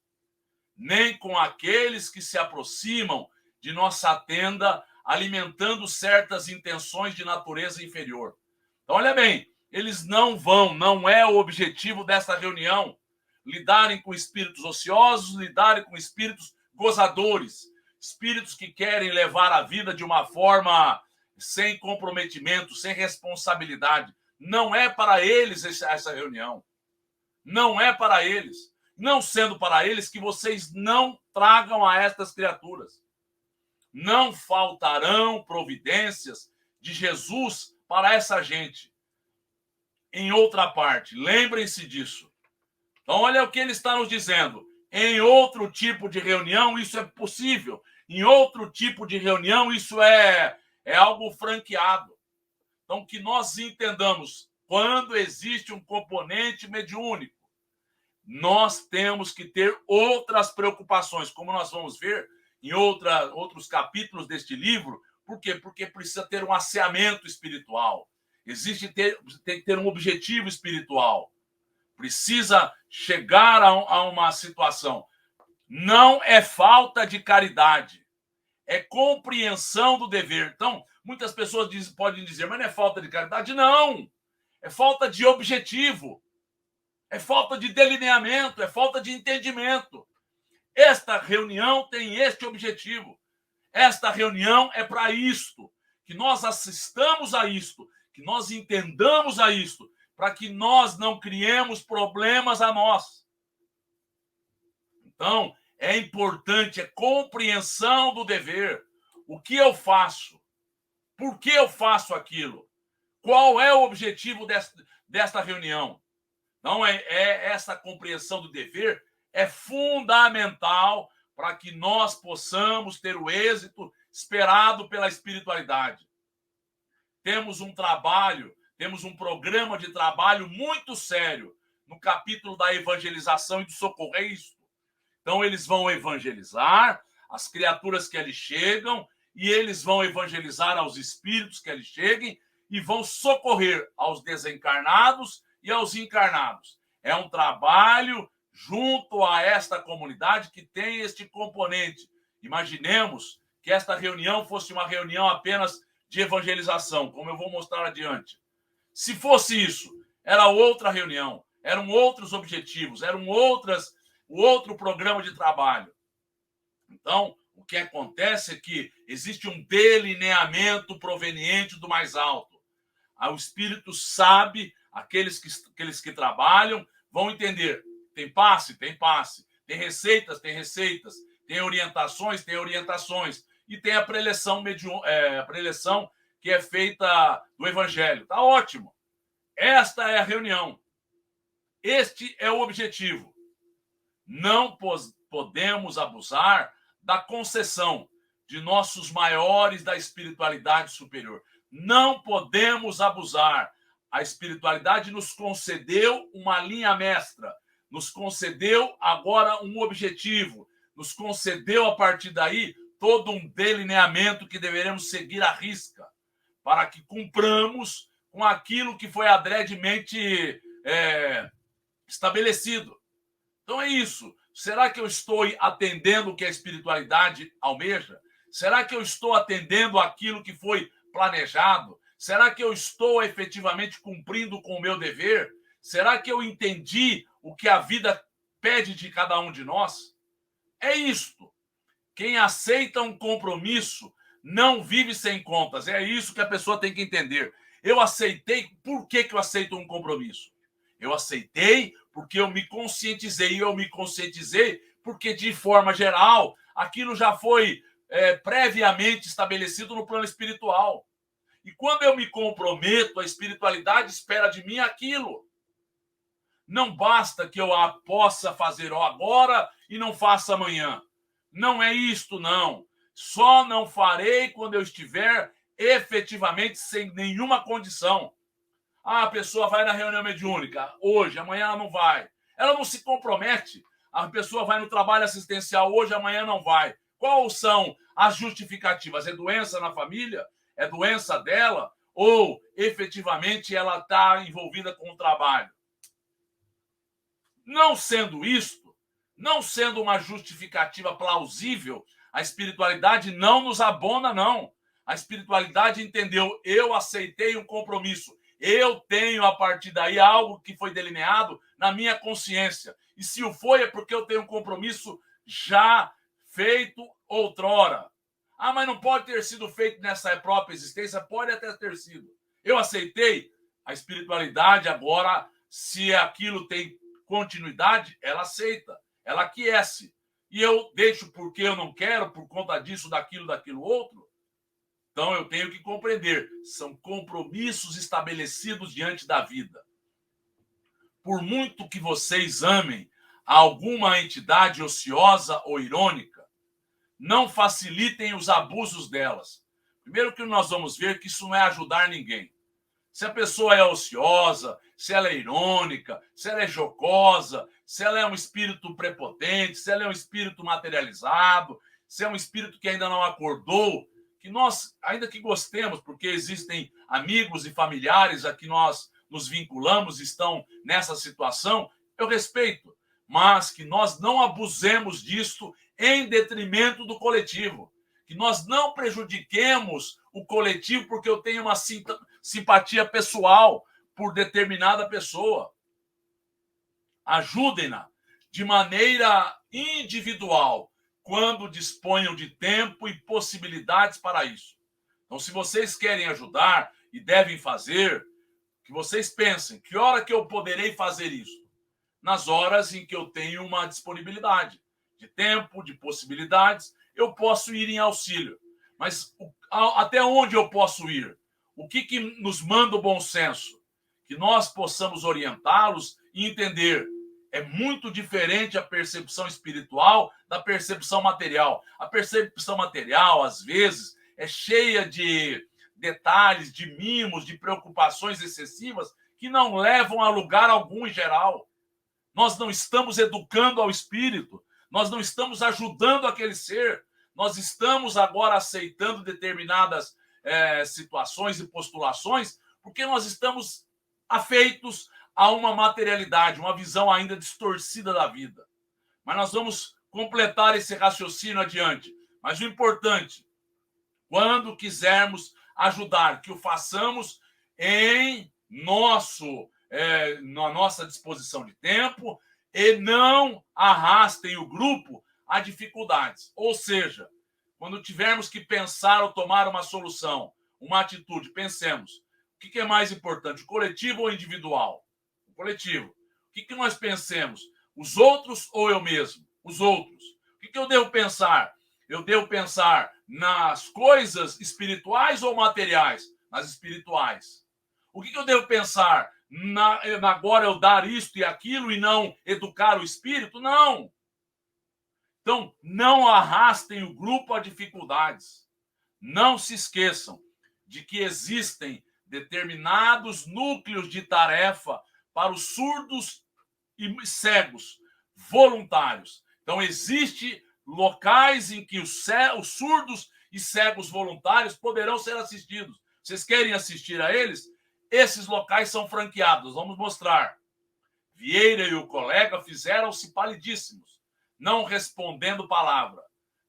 S1: nem com aqueles que se aproximam de nossa tenda alimentando certas intenções de natureza inferior. Então, olha bem, eles não é o objetivo dessa reunião lidarem com espíritos ociosos, lidarem com espíritos gozadores, espíritos que querem levar a vida de uma forma sem comprometimento, sem responsabilidade. Não é para eles essa reunião. Não é para eles. Não sendo para eles, que vocês não tragam a estas criaturas. Não faltarão providências de Jesus para essa gente. Em outra parte, lembrem-se disso. Então, olha o que ele está nos dizendo. Em outro tipo de reunião, isso é possível. Em outro tipo de reunião, isso é algo franqueado. Então, que nós entendamos, quando existe um componente mediúnico, nós temos que ter outras preocupações, como nós vamos ver em outros capítulos deste livro. Por quê? Porque precisa ter um asseamento espiritual. Tem que ter um objetivo espiritual. Precisa chegar a uma situação. Não é falta de caridade, é compreensão do dever. Então, muitas pessoas podem dizer, mas não é falta de caridade? Não! É falta de objetivo, é falta de delineamento, é falta de entendimento. Esta reunião tem este objetivo. Esta reunião é para isto, que nós assistamos a isto, que nós entendamos a isto, para que nós não criemos problemas a nós. Então, é importante a compreensão do dever. O que eu faço? Por que eu faço aquilo? Qual é o objetivo desta reunião? Então, essa compreensão do dever é fundamental para que nós possamos ter o êxito esperado pela espiritualidade. Temos um programa de trabalho muito sério no capítulo da evangelização e do socorro. É isso. Então, eles vão evangelizar as criaturas que ali chegam, e eles vão evangelizar aos espíritos que ali cheguem, e vão socorrer aos desencarnados e aos encarnados. É um trabalho junto a esta comunidade que tem este componente. Imaginemos que esta reunião fosse uma reunião apenas de evangelização, como eu vou mostrar adiante. Se fosse isso, era outra reunião, eram outros objetivos, outro programa de trabalho. Então, o que acontece é que existe um delineamento proveniente do mais alto. O Espírito sabe, aqueles que trabalham vão entender. Tem passe? Tem passe. Tem receitas? Tem receitas. Tem orientações? Tem orientações. E tem a preleção, que é feita do Evangelho. Tá ótimo. Esta é a reunião. Este é o objetivo. Não podemos abusar da concessão de nossos maiores da espiritualidade superior. Não podemos abusar. A espiritualidade nos concedeu uma linha mestra, nos concedeu agora um objetivo, nos concedeu a partir daí todo um delineamento que deveremos seguir à risca, para que cumpramos com aquilo que foi adredemente estabelecido. Então é isso. Será que eu estou atendendo o que a espiritualidade almeja? Será que eu estou atendendo aquilo que foi planejado? Será que eu estou efetivamente cumprindo com o meu dever? Será que eu entendi o que a vida pede de cada um de nós? É isto. Quem aceita um compromisso não vive sem contas. É isso que a pessoa tem que entender. Eu aceitei. Por que eu aceito um compromisso? Eu aceitei porque eu me conscientizei. E eu me conscientizei porque, de forma geral, aquilo já foi previamente estabelecido no plano espiritual. E quando eu me comprometo, a espiritualidade espera de mim aquilo. Não basta que eu possa fazer agora e não faça amanhã. Não é isto, não. Só não farei quando eu estiver efetivamente sem nenhuma condição. A pessoa vai na reunião mediúnica hoje, amanhã ela não vai. Ela não se compromete. A pessoa vai no trabalho assistencial hoje, amanhã não vai. Quais são as justificativas? É doença na família? É doença dela? Ou efetivamente ela está envolvida com o trabalho? Não sendo isto, não sendo uma justificativa plausível, a espiritualidade não nos abona, não. A espiritualidade entendeu, eu aceitei um compromisso, eu tenho a partir daí algo que foi delineado na minha consciência. E se o foi, é porque eu tenho um compromisso já feito outrora. Ah, mas não pode ter sido feito nessa própria existência? Pode até ter sido. Eu aceitei. A espiritualidade agora, se aquilo tem continuidade, ela aceita, ela aquece. E eu deixo porque eu não quero, por conta disso, daquilo outro. Então eu tenho que compreender, são compromissos estabelecidos diante da vida. Por muito que vocês amem alguma entidade ociosa ou irônica, não facilitem os abusos delas. Primeiro que nós vamos ver que isso não é ajudar ninguém. Se a pessoa é ociosa, se ela é irônica, se ela é jocosa, se ela é um espírito prepotente, se ela é um espírito materializado, se é um espírito que ainda não acordou, que nós, ainda que gostemos, porque existem amigos e familiares a que nós nos vinculamos, estão nessa situação, eu respeito, mas que nós não abusemos disto em detrimento do coletivo, que nós não prejudiquemos o coletivo porque eu tenho uma simpatia pessoal por determinada pessoa. Ajudem-na de maneira individual, quando disponham de tempo e possibilidades para isso. Então, se vocês querem ajudar e devem fazer, que vocês pensem, que hora que eu poderei fazer isso? Nas horas em que eu tenho uma disponibilidade de tempo, de possibilidades, eu posso ir em auxílio. Mas até onde eu posso ir? O que nos manda o bom senso? Que nós possamos orientá-los e entender. É muito diferente a percepção espiritual da percepção material. A percepção material, às vezes, é cheia de detalhes, de mimos, de preocupações excessivas que não levam a lugar algum em geral. Nós não estamos educando ao espírito, nós não estamos ajudando aquele ser, nós estamos agora aceitando determinadas situações e postulações porque nós estamos afeitos a uma materialidade, uma visão ainda distorcida da vida. Mas nós vamos completar esse raciocínio adiante. Mas o importante, quando quisermos ajudar, que o façamos em na nossa disposição de tempo e não arrastem o grupo a dificuldades. Ou seja, quando tivermos que pensar ou tomar uma solução, uma atitude, pensemos, o que é mais importante, o coletivo ou o individual? O coletivo. O que nós pensemos? Os outros ou eu mesmo? Os outros. O que eu devo pensar? Eu devo pensar nas coisas espirituais ou materiais? Nas espirituais. O que eu devo pensar? Agora eu dar isto e aquilo e não educar o espírito? Não. Então, não arrastem o grupo a dificuldades. Não se esqueçam de que existem determinados núcleos de tarefa para os surdos e cegos voluntários. Então, existem locais em que os surdos e cegos voluntários poderão ser assistidos. Vocês querem assistir a eles? Esses locais são franqueados. Vamos mostrar. Vieira e o colega fizeram-se palidíssimos, não respondendo palavra,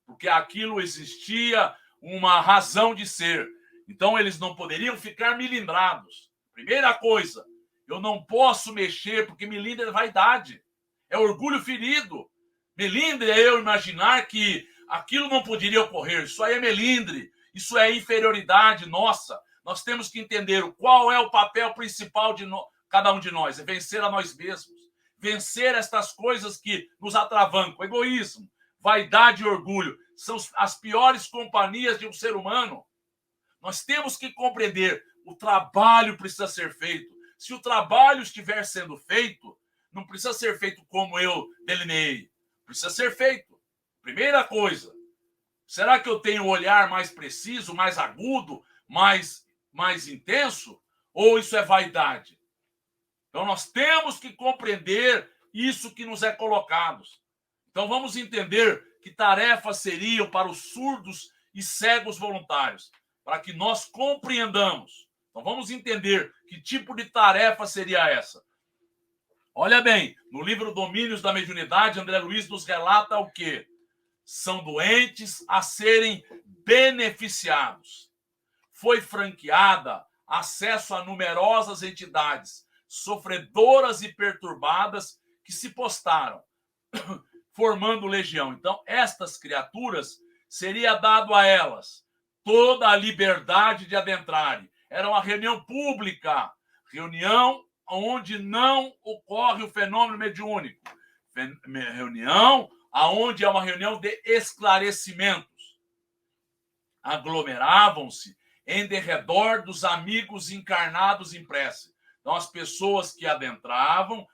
S1: porque aquilo existia uma razão de ser. Então, eles não poderiam ficar milindrados. Primeira coisa, eu não posso mexer porque milindre é vaidade, é orgulho ferido. Melindre é eu imaginar que aquilo não poderia ocorrer. Isso aí é melindre, isso é inferioridade nossa. Nós temos que entender qual é o papel principal de cada um de nós. É vencer a nós mesmos. Vencer estas coisas que nos atravancam. Egoísmo, Vaidade e orgulho são as piores companhias de um ser humano. Nós temos que compreender, o trabalho precisa ser feito. Se o trabalho estiver sendo feito, não precisa ser feito como eu delineei. Precisa ser feito. Primeira coisa, será que eu tenho um olhar mais preciso, mais agudo, mais intenso? Ou isso é vaidade? Então nós temos que compreender isso que nos é colocado. Então vamos entender que tarefas seriam para os surdos e cegos voluntários, para que nós compreendamos. Então vamos entender que tipo de tarefa seria essa. Olha bem, no livro Domínios da Mediunidade, André Luiz nos relata o quê? São doentes a serem beneficiados. Foi franqueada acesso a numerosas entidades sofredoras e perturbadas que se postaram, formando legião. Então, estas criaturas, seria dado a elas toda a liberdade de adentrarem. Era uma reunião pública, reunião onde não ocorre o fenômeno mediúnico. Reunião onde é uma reunião de esclarecimentos. Aglomeravam-se em derredor dos amigos encarnados em prece. Então, as pessoas que adentraram,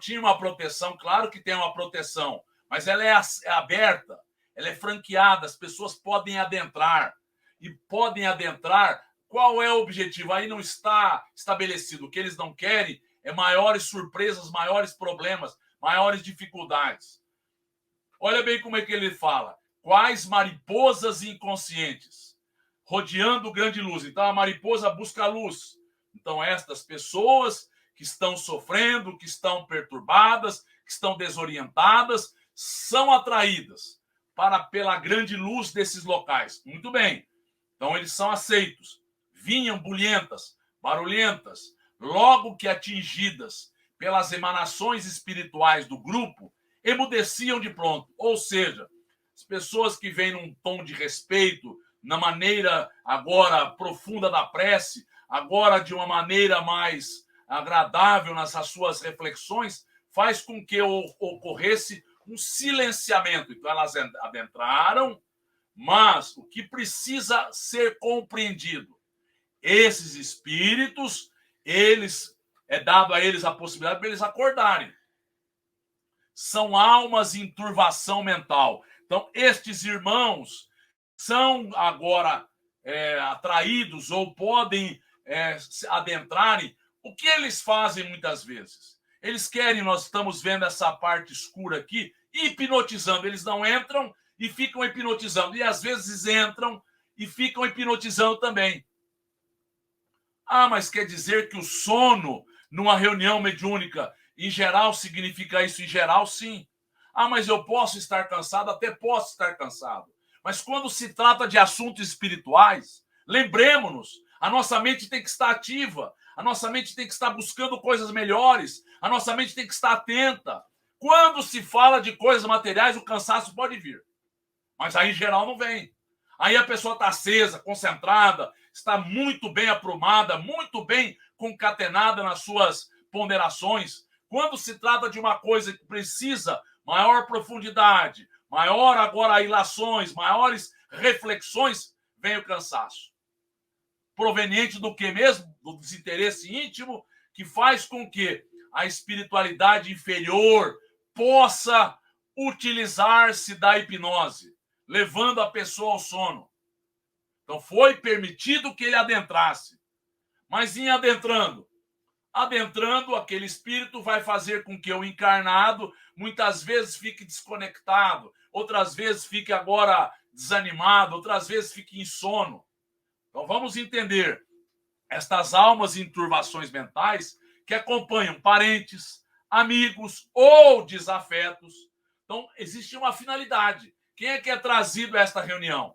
S1: tinham uma proteção, claro que tem uma proteção, mas ela é aberta, ela é franqueada, as pessoas podem adentrar. E podem adentrar, qual é o objetivo? Aí não está estabelecido. O que eles não querem é maiores surpresas, maiores problemas, maiores dificuldades. Olha bem como é que ele fala. Quais mariposas inconscientes, rodeando grande luz. Então, a mariposa busca a luz. Então, estas pessoas que estão sofrendo, que estão perturbadas, que estão desorientadas, são atraídas pela grande luz desses locais. Muito bem. Então, eles são aceitos. Vinham bulhentas, barulhentas, logo que atingidas pelas emanações espirituais do grupo, emudeciam de pronto. Ou seja, as pessoas que vêm num tom de respeito, na maneira agora profunda da prece, agora de uma maneira mais agradável nas suas reflexões, faz com que ocorresse um silenciamento. Então, elas adentraram, mas o que precisa ser compreendido? Esses espíritos, é dado a eles a possibilidade de eles acordarem. São almas em turvação mental. Então, estes irmãos são agora atraídos ou podem adentrarem. O que eles fazem muitas vezes? Eles querem, nós estamos vendo essa parte escura aqui, hipnotizando. Eles não entram e ficam hipnotizando. E às vezes entram e ficam hipnotizando também. Ah, mas quer dizer que o sono numa reunião mediúnica, em geral, significa isso? Em geral, sim. Ah, mas eu posso estar cansado? Até posso estar cansado. Mas quando se trata de assuntos espirituais, lembremos-nos, a nossa mente tem que estar ativa, a nossa mente tem que estar buscando coisas melhores, a nossa mente tem que estar atenta. Quando se fala de coisas materiais, o cansaço pode vir. Mas aí, em geral, não vem. Aí a pessoa está acesa, concentrada, está muito bem aprumada, muito bem concatenada nas suas ponderações. Quando se trata de uma coisa que precisa maior profundidade, maior agora ilações, maiores reflexões, vem o cansaço. Proveniente do que mesmo? Do desinteresse íntimo, que faz com que a espiritualidade inferior possa utilizar-se da hipnose, levando a pessoa ao sono. Então foi permitido que ele adentrasse. Mas em adentrando, aquele espírito vai fazer com que o encarnado muitas vezes fique desconectado, outras vezes fique agora desanimado, outras vezes fique em sono. Então vamos entender estas almas em turvações mentais que acompanham parentes, amigos ou desafetos. Então existe uma finalidade. Quem é que é trazido a esta reunião?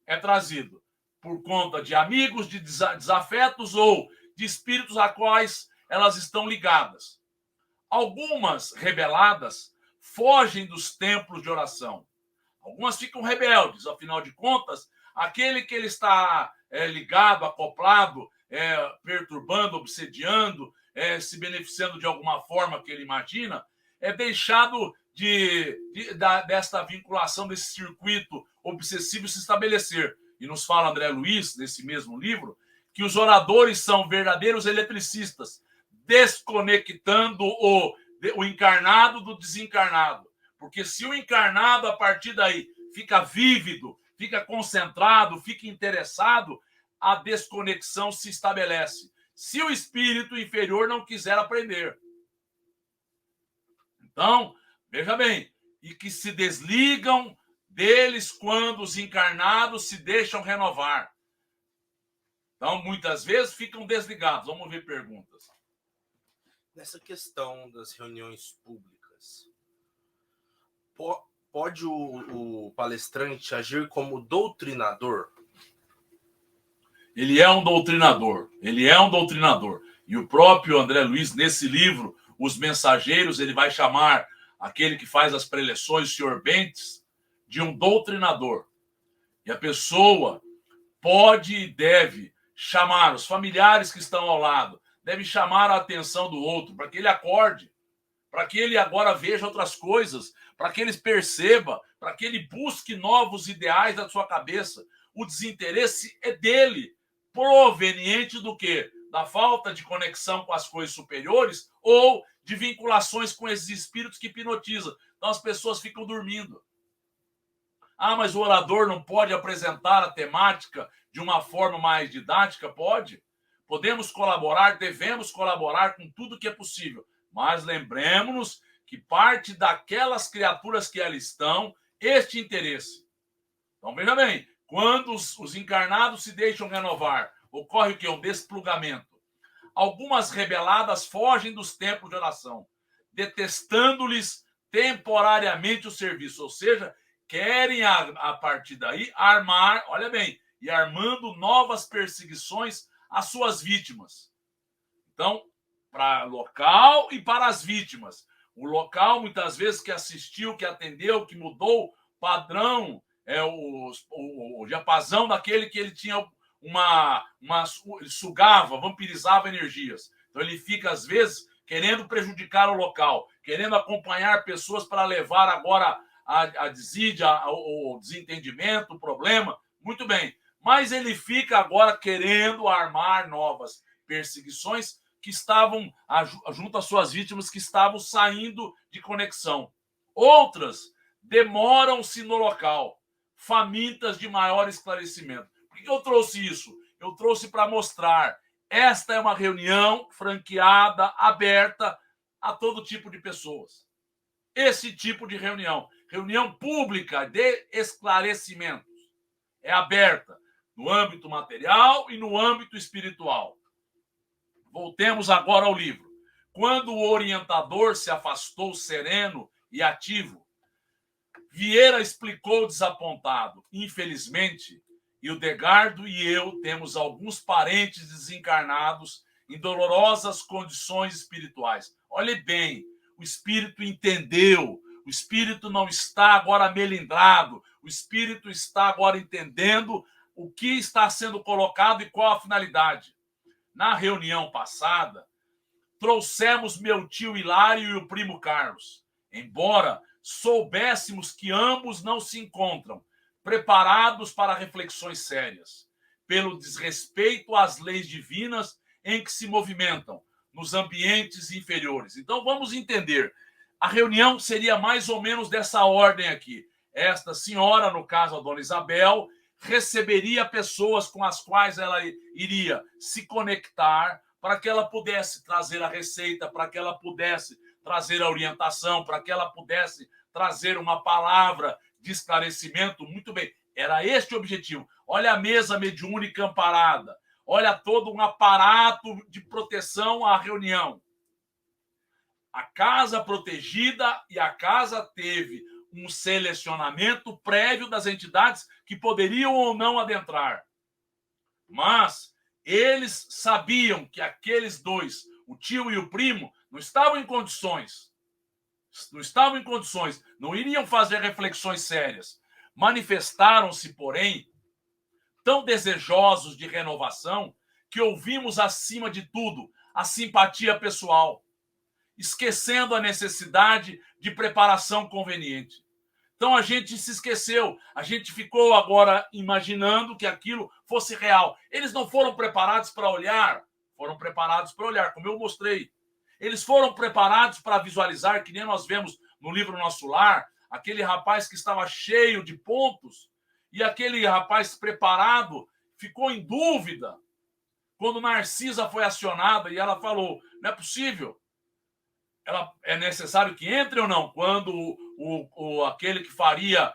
S1: É trazido por conta de amigos, de desafetos ou de espíritos a quais elas estão ligadas. Algumas rebeladas fogem dos templos de oração. Algumas ficam rebeldes, afinal de contas, aquele que ele está ligado, acoplado, perturbando, obsediando, se beneficiando de alguma forma que ele imagina, é deixado desta vinculação, desse circuito obsessivo se estabelecer. E nos fala André Luiz, nesse mesmo livro, que os oradores são verdadeiros eletricistas, desconectando o encarnado do desencarnado. Porque se o encarnado, a partir daí, fica vívido, fica concentrado, fica interessado, a desconexão se estabelece. Se o espírito inferior não quiser aprender. Então, veja bem, e que se desligam deles quando os encarnados se deixam renovar. Então, muitas vezes ficam desligados. Vamos ver perguntas.
S2: Nessa questão das reuniões públicas, pode o palestrante agir como doutrinador?
S1: Ele é um doutrinador. Ele é um doutrinador. E o próprio André Luiz, nesse livro, Os Mensageiros, ele vai chamar aquele que faz as preleções, o senhor Bentes, de um doutrinador. E a pessoa pode e deve chamar os familiares que estão ao lado, deve chamar a atenção do outro, para que ele acorde, para que ele agora veja outras coisas, para que ele perceba, para que ele busque novos ideais da sua cabeça. O desinteresse é dele, proveniente do quê? Da falta de conexão com as coisas superiores ou de vinculações com esses espíritos que hipnotizam. Então as pessoas ficam dormindo. Ah, mas o orador não pode apresentar a temática de uma forma mais didática? Pode. Podemos colaborar, devemos colaborar com tudo que é possível. Mas lembremos-nos que parte daquelas criaturas que ali estão, este interesse. Então, veja bem, quando os encarnados se deixam renovar, ocorre o quê? Um desplugamento. Algumas rebeladas fogem dos templos de oração, detestando-lhes temporariamente o serviço, ou seja, querem, a partir daí, armar, olha bem, e armando novas perseguições às suas vítimas. Então, para o local e para as vítimas. O local, muitas vezes, que assistiu, que atendeu, que mudou o padrão, o diapasão daquele que ele tinha ele sugava, vampirizava energias. Então, ele fica, às vezes, querendo prejudicar o local, querendo acompanhar pessoas para levar agora a desídia, o desentendimento, o problema. Muito bem. Mas ele fica agora querendo armar novas perseguições que estavam junto às suas vítimas que estavam saindo de conexão. Outras demoram-se no local, famintas de maior esclarecimento. Por que eu trouxe isso? Eu trouxe para mostrar. Esta é uma reunião franqueada, aberta a todo tipo de pessoas. Esse tipo de reunião pública de esclarecimentos, é aberta no âmbito material e no âmbito espiritual. Voltemos agora ao livro. Quando o orientador se afastou sereno e ativo, Vieira explicou desapontado: infelizmente, Hildegardo e eu temos alguns parentes desencarnados em dolorosas condições espirituais. Olhe bem, o espírito entendeu, o espírito não está agora melindrado, o espírito está agora entendendo o que está sendo colocado e qual a finalidade. Na reunião passada, trouxemos meu tio Hilário e o primo Carlos, embora soubéssemos que ambos não se encontram preparados para reflexões sérias, pelo desrespeito às leis divinas em que se movimentam nos ambientes inferiores. Então vamos entender. A reunião seria mais ou menos dessa ordem aqui. Esta senhora, no caso a dona Isabel, receberia pessoas com as quais ela iria se conectar para que ela pudesse trazer a receita, para que ela pudesse trazer a orientação, para que ela pudesse trazer uma palavra de esclarecimento. Muito bem, era este o objetivo. Olha a mesa mediúnica amparada, olha todo um aparato de proteção à reunião. A casa protegida e a casa teve um selecionamento prévio das entidades que poderiam ou não adentrar. Mas eles sabiam que aqueles dois, o tio e o primo, não estavam em condições. Não iriam fazer reflexões sérias. Manifestaram-se, porém, tão desejosos de renovação que ouvimos, acima de tudo, a simpatia pessoal. esquecendo a necessidade de preparação conveniente. Então a gente se esqueceu, a gente ficou agora imaginando que aquilo fosse real. Eles não foram preparados para olhar, foram preparados para olhar, como eu mostrei. Eles foram preparados para visualizar, que nem nós vemos no livro Nosso Lar, aquele rapaz que estava cheio de pontos, e aquele rapaz preparado ficou em dúvida quando Narcisa foi acionada e ela falou, não é possível, é necessário que entre ou não? Quando aquele que faria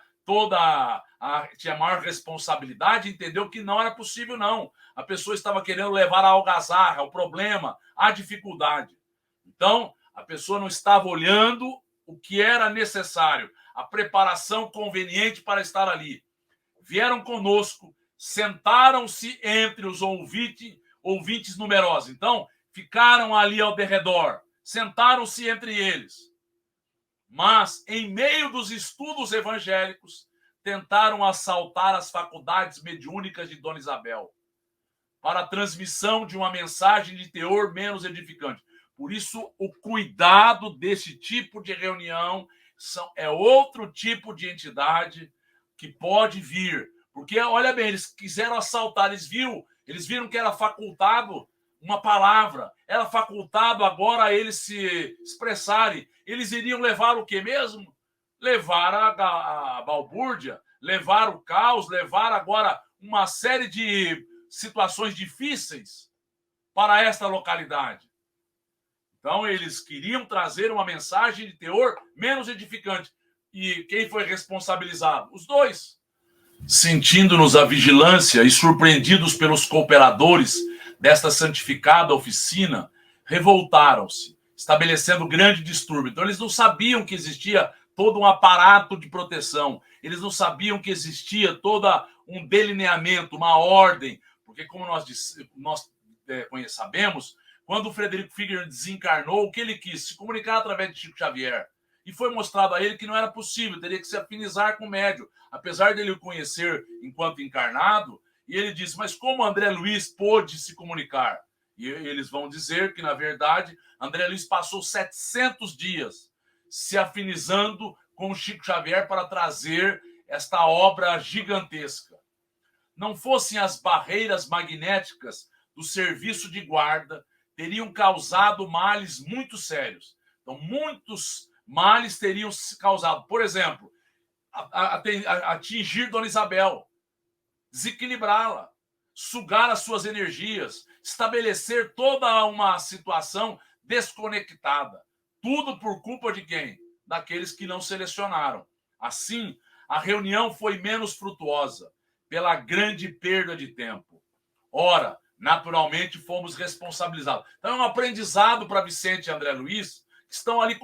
S1: tinha maior responsabilidade, entendeu que não era possível, não. A pessoa estava querendo levar a algazarra, o problema, a dificuldade. Então, a pessoa não estava olhando o que era necessário, a preparação conveniente para estar ali. Vieram conosco, sentaram-se entre os ouvintes numerosos. Então, ficaram ali ao derredor, sentaram-se entre eles. Mas, em meio dos estudos evangélicos, tentaram assaltar as faculdades mediúnicas de Dona Isabel para a transmissão de uma mensagem de teor menos edificante. Por isso, o cuidado desse tipo de reunião é outro tipo de entidade que pode vir. Porque, olha bem, eles quiseram assaltar, eles viram que era facultado uma palavra, era facultado agora a eles se expressarem. Eles iriam levar o quê mesmo? Levar a balbúrdia, levar o caos, levar agora uma série de situações difíceis para esta localidade. Então, eles queriam trazer uma mensagem de teor menos edificante. E quem foi responsabilizado? Os dois. Sentindo-nos a vigilância e surpreendidos pelos cooperadores desta santificada oficina, revoltaram-se, estabelecendo grande distúrbio. Então, eles não sabiam que existia todo um aparato de proteção. Eles não sabiam que existia todo um delineamento, uma ordem. Porque, como nós sabemos, quando o Frederico Figueiredo desencarnou, o que ele quis? Se comunicar através de Chico Xavier. E foi mostrado a ele que não era possível, teria que se afinizar com o médium. Apesar dele o conhecer enquanto encarnado, e ele disse, mas como André Luiz pôde se comunicar? E eles vão dizer que, na verdade, André Luiz passou 700 dias se afinizando com o Chico Xavier para trazer esta obra gigantesca. Não fossem as barreiras magnéticas do serviço de guarda, teriam causado males muito sérios. Então, muitos males teriam se causado. Por exemplo, atingir Dona Isabel, desequilibrá-la, sugar as suas energias, estabelecer toda uma situação desconectada. Tudo por culpa de quem? Daqueles que não selecionaram. Assim, a reunião foi menos frutuosa, pela grande perda de tempo. Ora, naturalmente, fomos responsabilizados. Então, é um aprendizado para Vicente e André Luiz, que estão ali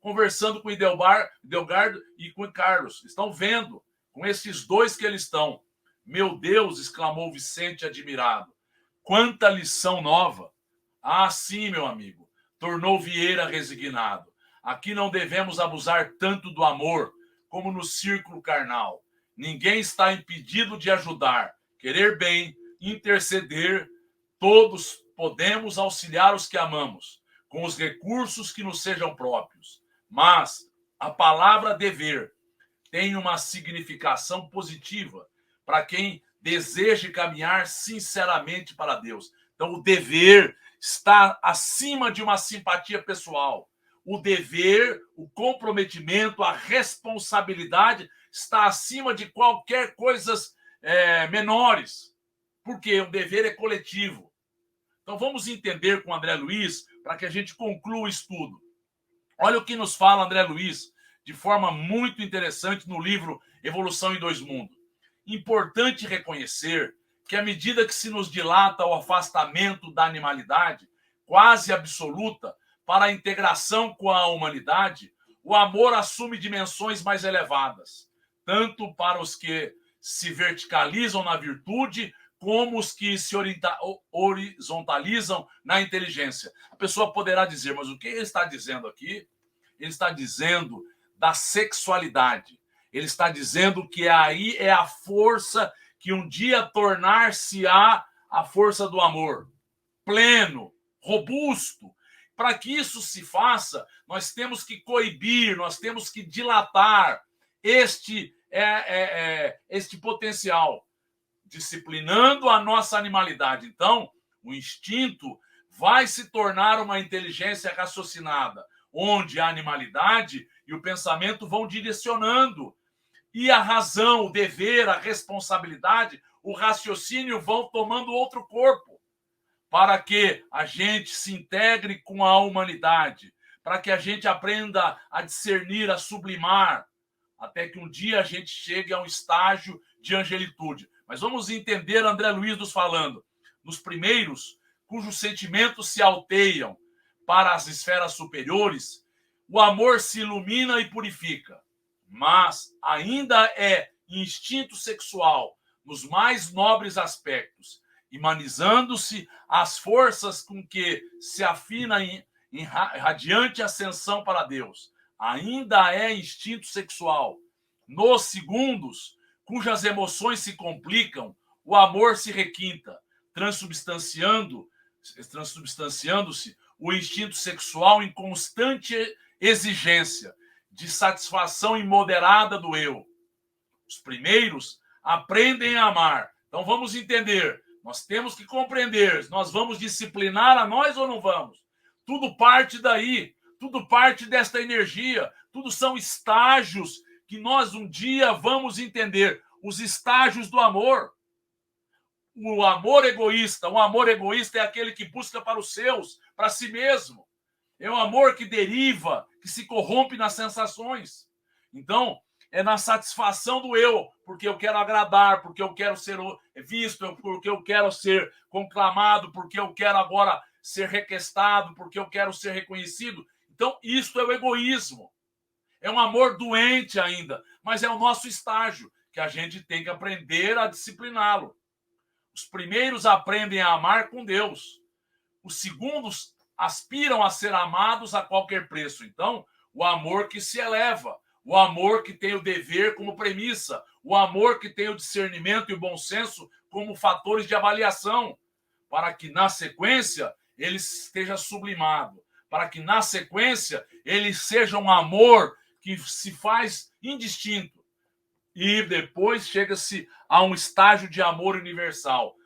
S1: conversando com o Idelgardo e com o Carlos. Estão vendo com esses dois que eles estão. Meu Deus, exclamou Vicente admirado. Quanta lição nova. Ah, sim, meu amigo, tornou Vieira resignado. Aqui não devemos abusar tanto do amor como no círculo carnal. Ninguém está impedido de ajudar, querer bem, interceder. Todos podemos auxiliar os que amamos, com os recursos que nos sejam próprios. Mas a palavra dever tem uma significação positiva para quem deseja caminhar sinceramente para Deus. Então, o dever está acima de uma simpatia pessoal. O dever, o comprometimento, a responsabilidade está acima de qualquer coisas menores. Porque o dever é coletivo. Então, vamos entender com André Luiz para que a gente conclua o estudo. Olha o que nos fala André Luiz, de forma muito interessante, no livro Evolução em Dois Mundos. Importante reconhecer que, à medida que se nos dilata o afastamento da animalidade, quase absoluta, para a integração com a humanidade, o amor assume dimensões mais elevadas, tanto para os que se verticalizam na virtude, como os que se horizontalizam na inteligência. A pessoa poderá dizer, mas o que ele está dizendo aqui? Ele está dizendo da sexualidade. Ele está dizendo que aí é a força que um dia tornar-se-á a força do amor. Pleno, robusto, para que isso se faça, nós temos que coibir, nós temos que dilatar este potencial, disciplinando a nossa animalidade. Então, o instinto vai se tornar uma inteligência raciocinada, onde a animalidade e o pensamento vão direcionando, e a razão, o dever, a responsabilidade, o raciocínio vão tomando outro corpo, para que a gente se integre com a humanidade, para que a gente aprenda a discernir, a sublimar, até que um dia a gente chegue a um estágio de angelitude. Mas vamos entender André Luiz nos falando. Nos primeiros, cujos sentimentos se alteiam para as esferas superiores, o amor se ilumina e purifica, mas ainda é instinto sexual nos mais nobres aspectos, humanizando-se as forças com que se afina em radiante ascensão para Deus. Ainda é instinto sexual. Nos segundos, cujas emoções se complicam, o amor se requinta, transubstanciando-se o instinto sexual em constante exigência de satisfação imoderada do eu. Os primeiros aprendem a amar. Então vamos entender, nós temos que compreender, nós vamos disciplinar a nós ou não vamos? Tudo parte daí, tudo parte desta energia, tudo são estágios que nós um dia vamos entender, os estágios do amor. O amor egoísta é aquele que busca para os seus, para si mesmo. É um amor que deriva, que se corrompe nas sensações. Então, é na satisfação do eu, porque eu quero agradar, porque eu quero ser visto, porque eu quero ser conclamado, porque eu quero agora ser requestado, porque eu quero ser reconhecido. Então, isso é o egoísmo. É um amor doente ainda, mas é o nosso estágio, que a gente tem que aprender a discipliná-lo. Os primeiros aprendem a amar com Deus. Os segundos aspiram a ser amados a qualquer preço. Então, o amor que se eleva, o amor que tem o dever como premissa, o amor que tem o discernimento e o bom senso como fatores de avaliação, para que, na sequência, ele esteja sublimado, para que, na sequência, ele seja um amor que se faz indistinto. E depois chega-se a um estágio de amor universal.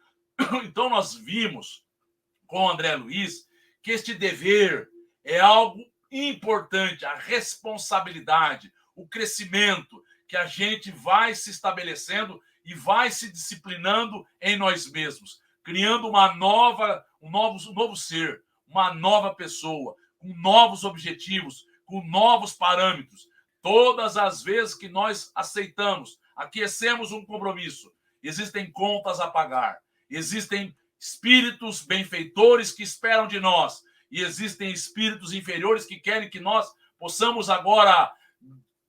S1: Então, nós vimos com André Luiz que este dever é algo importante, a responsabilidade, o crescimento, que a gente vai se estabelecendo e vai se disciplinando em nós mesmos, criando um novo ser, uma nova pessoa, com novos objetivos, com novos parâmetros. Todas as vezes que nós aceitamos, aquecemos um compromisso, existem contas a pagar, existem espíritos benfeitores que esperam de nós, e existem espíritos inferiores que querem que nós possamos agora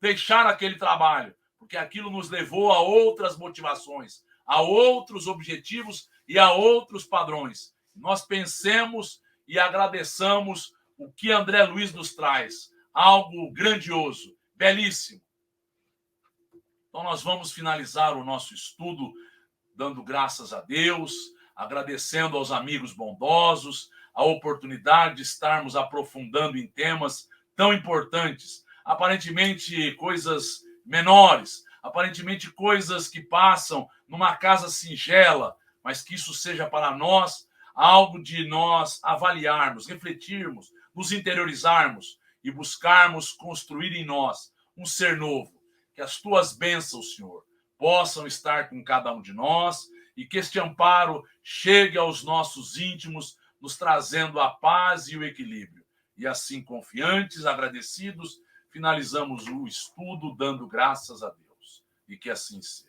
S1: deixar aquele trabalho, porque aquilo nos levou a outras motivações, a outros objetivos e a outros padrões. Nós pensemos e agradeçamos o que André Luiz nos traz, algo grandioso, belíssimo. Então nós vamos finalizar o nosso estudo dando graças a Deus, agradecendo aos amigos bondosos a oportunidade de estarmos aprofundando em temas tão importantes, aparentemente coisas menores, aparentemente coisas que passam numa casa singela, mas que isso seja para nós algo de nós avaliarmos, refletirmos, nos interiorizarmos e buscarmos construir em nós um ser novo. Que as tuas bênçãos, Senhor, possam estar com cada um de nós e que este amparo chegue aos nossos íntimos, nos trazendo a paz e o equilíbrio. E assim, confiantes, agradecidos, finalizamos o estudo dando graças a Deus. E que assim seja.